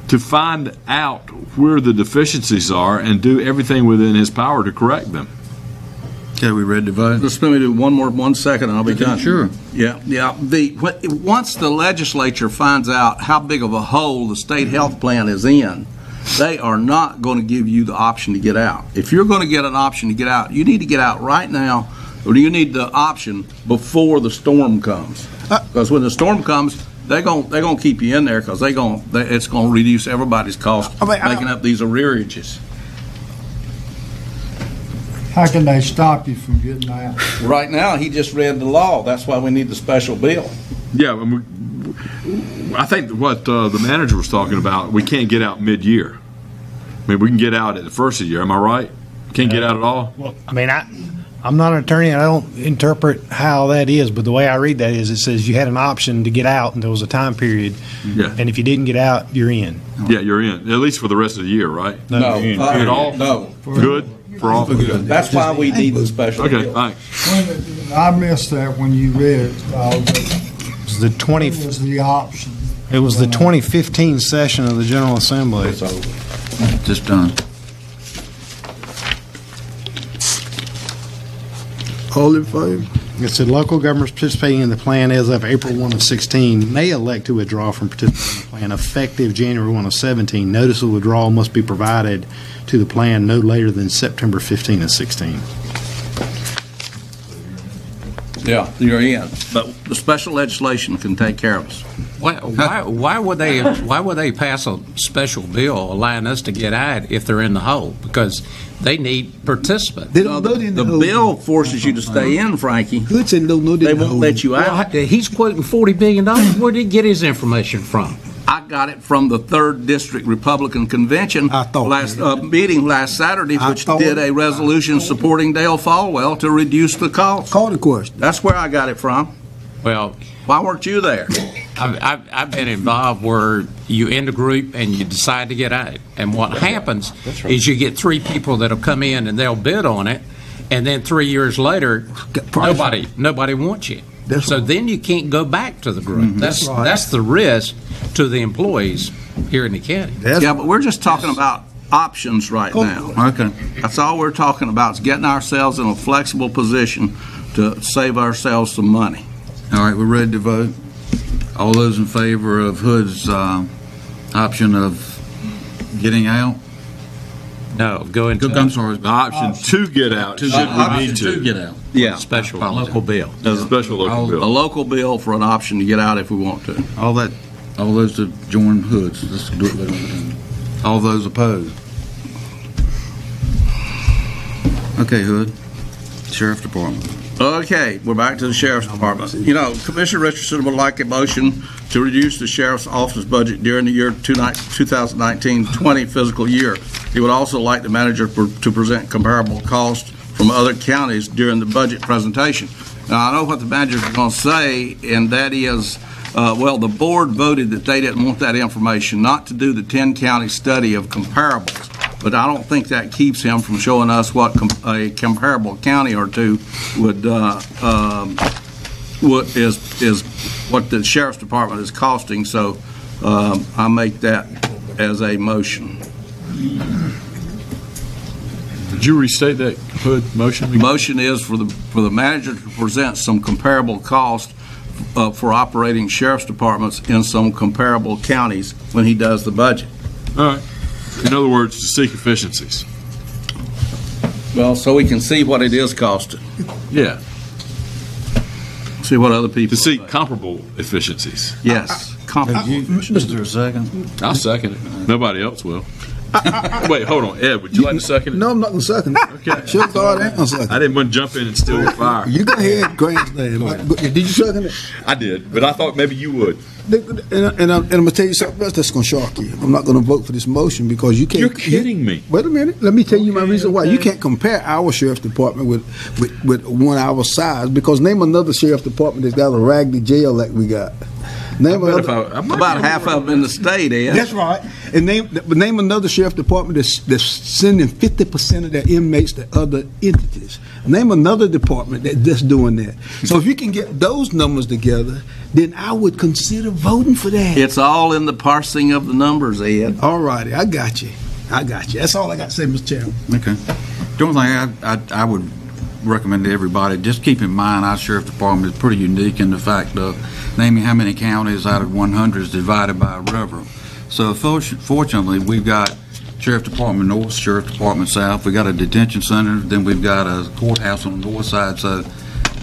to find out where the deficiencies are and do everything within his power to correct them. Okay, we ready to vote? Just let me do one second and I'll be done. Sure. Yeah. Once the legislature finds out how big of a hole the state health plan is in, they are not going to give you the option to get out. If you're going to get an option to get out, you need to get out right now, or you need the option before the storm comes. Because when the storm comes, they're going to keep you in there, because it's going to reduce everybody's cost making up these arrearages. How can they stop you from getting out? Right now, he just read the law. That's why we need the special bill. Yeah, I think what the manager was talking about, we can't get out mid-year. I mean, we can get out at the first of the year. Am I right? Can't get out at all? Well, I mean, I'm not an attorney, and I don't interpret how that is, but the way I read that is it says you had an option to get out, and there was a time period, Yeah. and if you didn't get out, you're in. Yeah, you're in, at least for the rest of the year, right? No. At all? No. Good? For all? Good. That's why we need the special. Okay, thanks. I missed that when you read it. It was the 20. It was the option. It was the 2015 session of the General Assembly. Just done. All in favor? It said local governments participating in the plan as of April 1 of 16 may elect to withdraw from participating in the plan effective January 1 of 17. Notice of withdrawal must be provided to the plan no later than September 15 of 16. Yeah, you're in. But the special legislation can take care of us. Why would they pass a special bill allowing us to get out if they're in the hole? Because they need participants. They don't vote in The bill forces you to stay in, Frankie. Hood said no, They won't let you out. Well, he's quoting $40 billion. Where did he get his information from? I got it from the 3rd District Republican Convention meeting last Saturday, which did a resolution supporting Dale Falwell to reduce the cost. Call the question. That's where I got it from. Well, why weren't you there? I've been involved where you end a group and you decide to get out. And what happens is you get 3 people that'll come in and they'll bid on it, and then 3 years later, nobody wants you. So then you can't go back to the group. Mm-hmm. That's the risk to the employees here in the county. Yeah, but we're just talking about options right now. Okay. That's all we're talking about, is getting ourselves in a flexible position to save ourselves some money. All right, we're ready to vote. All those in favor of Hood's option of getting out? No, go into. I'm sorry. The option to get out should we need to get out. Yeah. Special local bill. As a special local bill. A local bill for an option to get out if we want to. All those to join Hoods. Let's do it. All those opposed? Okay, Hood. Sheriff Department. Okay, we're back to the Sheriff's Department. You know, Commissioner Richardson would like a motion to reduce the Sheriff's Office budget during the year 2019-20 fiscal year. He would also like the manager to present comparable costs from other counties during the budget presentation. Now, I know what the manager is going to say, and that is, the board voted that they didn't want that information, not to do the 10-county study of comparables. But I don't think that keeps him from showing us what a comparable county or two is what the Sheriff's Department is costing. So I make that as a motion. Did you restate that, Hood, motion? The motion is for the manager to present some comparable cost for operating sheriff's departments in some comparable counties when he does the budget. All right. In other words, to seek efficiencies. Well, so we can see what it is costing. Yeah. See what other people. To seek comparable efficiencies. Yes. Comparable. Is there a second? I'll second it. Nobody else will. Wait, hold on. Ed, would you like to second it? No, I'm not going to second it. Okay. Should thought I was second. I didn't want to jump in and steal your fire. You go ahead, grandstand. Did you second it? I did, but I thought maybe you would. And I'm going to tell you something else that's going to shock you. I'm not going to vote for this motion because you can't. You're kidding me. Wait a minute. Let me tell you my reason why. You can't compare our sheriff's department with one our size, because name another sheriff's department that's got a raggedy jail like we got. Name about half of them in the state, Ed. That's right. And name another sheriff's department that's sending 50% of their inmates to other entities. Name another department that's doing that. So if you can get those numbers together, then I would consider voting for that. It's all in the parsing of the numbers, Ed. All righty, I got you. That's all I got to say, Mr. Chairman. Okay. The only thing I would recommend to everybody, just keep in mind our sheriff department is pretty unique in the fact of naming how many counties out of 100 is divided by a river. So fortunately, we've got sheriff department north, sheriff department south. We got a detention center, then we've got a courthouse on the north side. So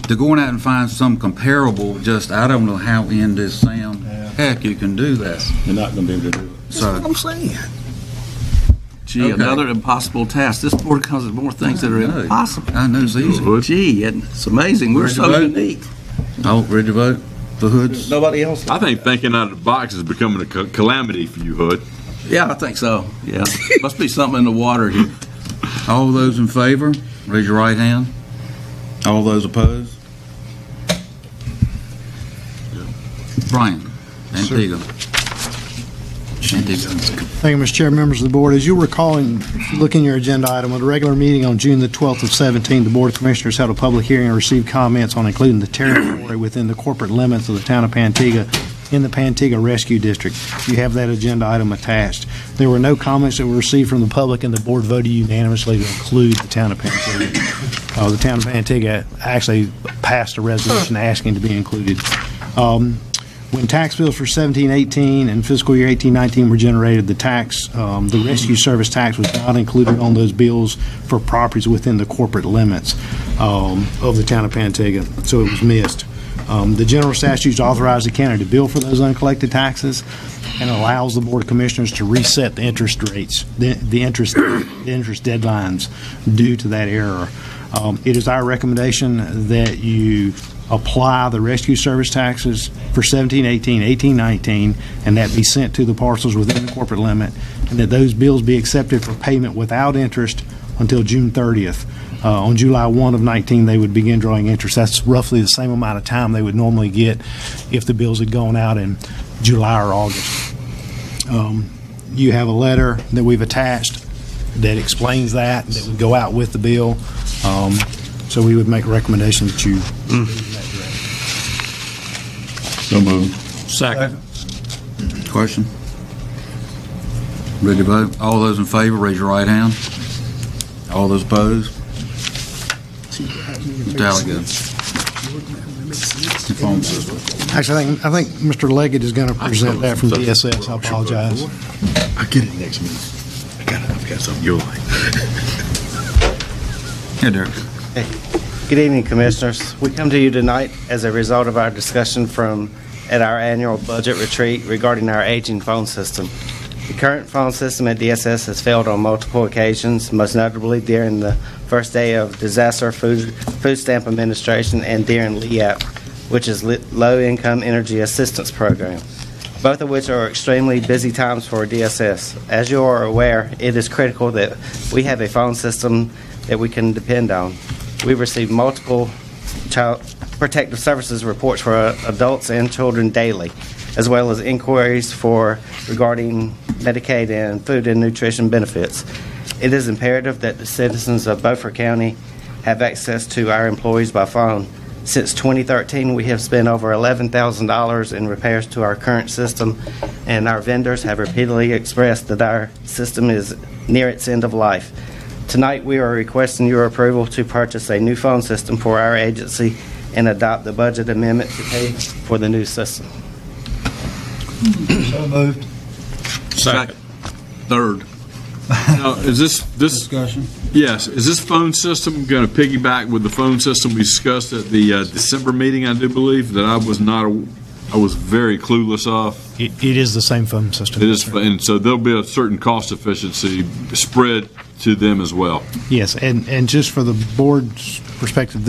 to go out and find some comparable, I don't know how in this sound. Heck, you can do that. You're not going to be able to do it. That's what I'm saying. Gee, another impossible task. This board comes with more things that are impossible. I know it's easy. Gee, it's amazing. We're so unique. Oh, ready to vote for Hoods? Nobody else. I think thinking out of the box is becoming a calamity for you, Hood. Yeah, I think so. Yeah. Must be something in the water here. All those in favor, raise your right hand. All those opposed? Brian, Antigua. Antigua. Thank you, Mr. Chair, members of the board. As you recall, if you look in your agenda item, at a regular meeting on June the 12th of 17, the Board of Commissioners held a public hearing and received comments on including the territory within the corporate limits of the town of Pantigua in the Pantigua Rescue District. You have that agenda item attached. There were no comments that were received from the public, and the board voted unanimously to include the town of Pantigua. The town of Pantigua actually passed a resolution asking to be included. When tax bills for 17-18 and fiscal year 18-19 were generated, the rescue service tax was not included on those bills for properties within the corporate limits of the town of Pantigua, so it was missed. The general statutes authorize the county to bill for those uncollected taxes and allows the Board of Commissioners to reset the interest rates, the interest deadlines due to that error. It is our recommendation that you apply the rescue service taxes for 17-18, 18-19, and that be sent to the parcels within the corporate limit, and that those bills be accepted for payment without interest until June 30th. On July 1 of 19, they would begin drawing interest. That's roughly the same amount of time they would normally get if the bills had gone out in July or August. You have a letter that we've attached that explains that would go out with the bill. So we would make a recommendation that you So moved. Second. Question? Ready to vote? All those in favor, raise your right hand. All those opposed? Mr. Alligator. Actually, I think Mr. Leggett is going to present that from DSS. I apologize. I'll get it next meeting. I've got something you'll like. Yeah, Derek. Hey. Good evening, Commissioners. We come to you tonight as a result of our discussion at our annual budget retreat regarding our aging phone system. The current phone system at DSS has failed on multiple occasions, most notably during the first day of Disaster Food Stamp Administration and during LEAP, which is Low Income Energy Assistance Program, both of which are extremely busy times for DSS. As you are aware, it is critical that we have a phone system that we can depend on. We've received multiple Child Protective Services reports for adults and children daily, as well as inquiries regarding Medicaid and food and nutrition benefits. It is imperative that the citizens of Beaufort County have access to our employees by phone. Since 2013, we have spent over $11,000 in repairs to our current system, and our vendors have repeatedly expressed that our system is near its end of life. Tonight, we are requesting your approval to purchase a new phone system for our agency and adopt the budget amendment to pay for the new system. So moved. Second. Third. Now, is this discussion? Yes. Is this phone system going to piggyback with the phone system we discussed at the December meeting? I do believe that I was very clueless of. It is the same phone system. It is, and so there'll be a certain cost efficiency spread to them as well. Yes, and just for the board's perspective,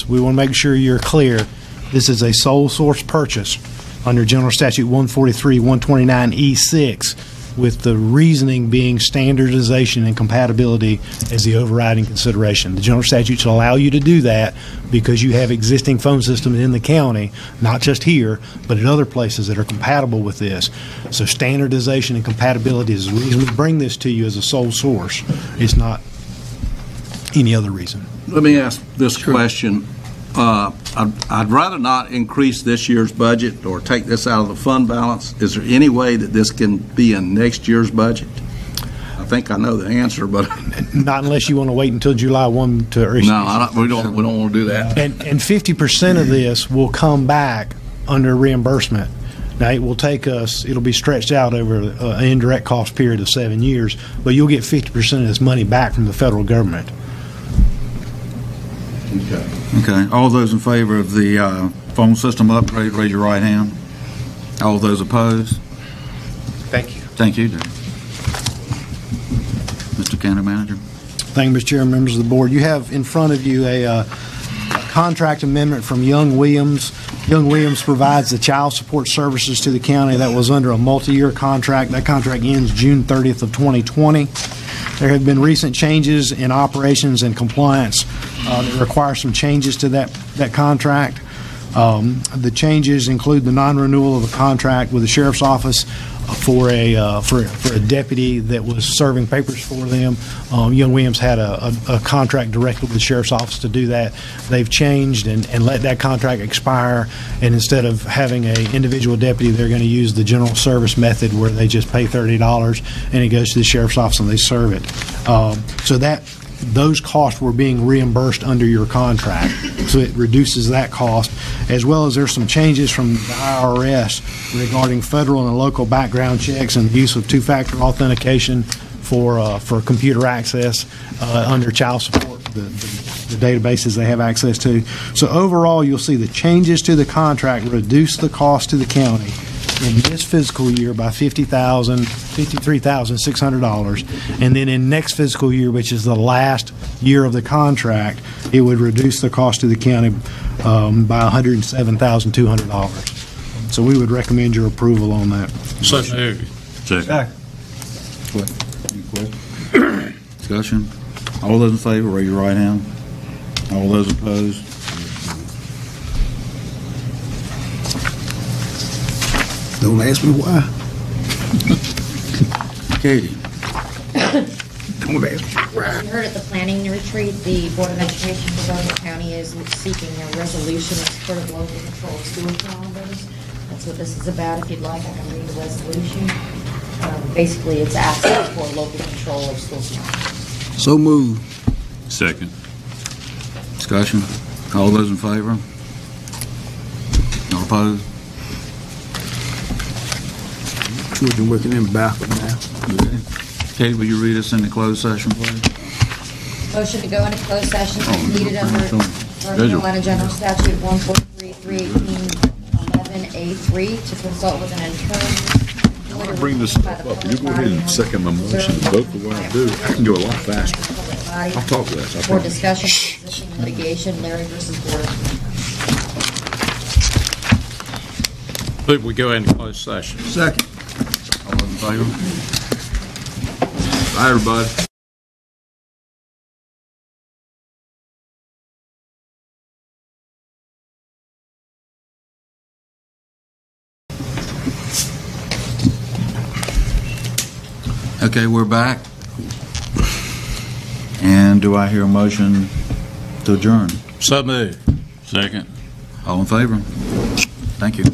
we want to make sure you're clear. This is a sole source purchase under General Statute 143-129E6, with the reasoning being standardization and compatibility as the overriding consideration. The general statutes allow you to do that because you have existing phone systems in the county, not just here, but in other places that are compatible with this. So standardization and compatibility is the reason we bring this to you as a sole source. It's not any other reason. Let me ask this question. I'd rather not increase this year's budget or take this out of the fund balance. Is there any way that this can be in next year's budget? I think I know the answer, but not unless you want to wait until July 1 to issue. No, we don't want to do that. And 50% of this will come back under reimbursement. Now, it'll be stretched out over an indirect cost period of 7 years, but you'll get 50% of this money back from the federal government. Okay. All those in favor of the phone system upgrade, raise your right hand. All those opposed? Thank you. Thank you, Derek. Mr. County Manager. Thank you, Mr. Chair, members of the board. You have in front of you a contract amendment from Young Williams. Young Williams provides the child support services to the county. That was under a multi-year contract. That contract ends June 30th of 2020. There have been recent changes in operations and compliance that require some changes to that contract. The changes include the non-renewal of a contract with the Sheriff's Office for a deputy that was serving papers for them. Young Williams had a contract directly with the Sheriff's Office to do that. They've changed and let that contract expire, and instead of having an individual deputy, they're going to use the general service method where they just pay $30 and it goes to the Sheriff's Office and they serve it. So those costs were being reimbursed under your contract, so it reduces that cost, as well as there's some changes from the IRS regarding federal and local background checks and the use of two-factor authentication for computer access under child support, the databases they have access to. So overall, you'll see the changes to the contract reduce the cost to the county in this fiscal year by $53,600, and then in next fiscal year, which is the last year of the contract, it would reduce the cost to the county by $107,200. So we would recommend your approval on that. So moved. Second. Any questions? Discussion? All those in favor, raise your right hand. All those opposed? Don't ask me why. Katie. Don't ask me why. You heard at the planning retreat, the Board of Education for Beaufort County is seeking a resolution in support of local control of school calendars. That's what this is about. If you'd like, I can read the resolution. Basically, it's asking for local control of school calendars. So moved. Second. Discussion? All those in favor? All opposed? Children working in Beaufort now. Okay. Katie, will you read us into closed session, please? Motion to go into closed session needed under North Carolina General Statute 143-318-11A3 to consult with an attorney. I want to bring this stuff up. You go ahead and second my motion and vote for what I do. I can go a lot faster. I'll talk less. For discussion of existing litigation, Larry versus Board of Commissioners. Move we go into closed session. Second. All those in favor? Bye, everybody. Okay, we're back. And do I hear a motion to adjourn? So moved. Second. All in favor? Thank you.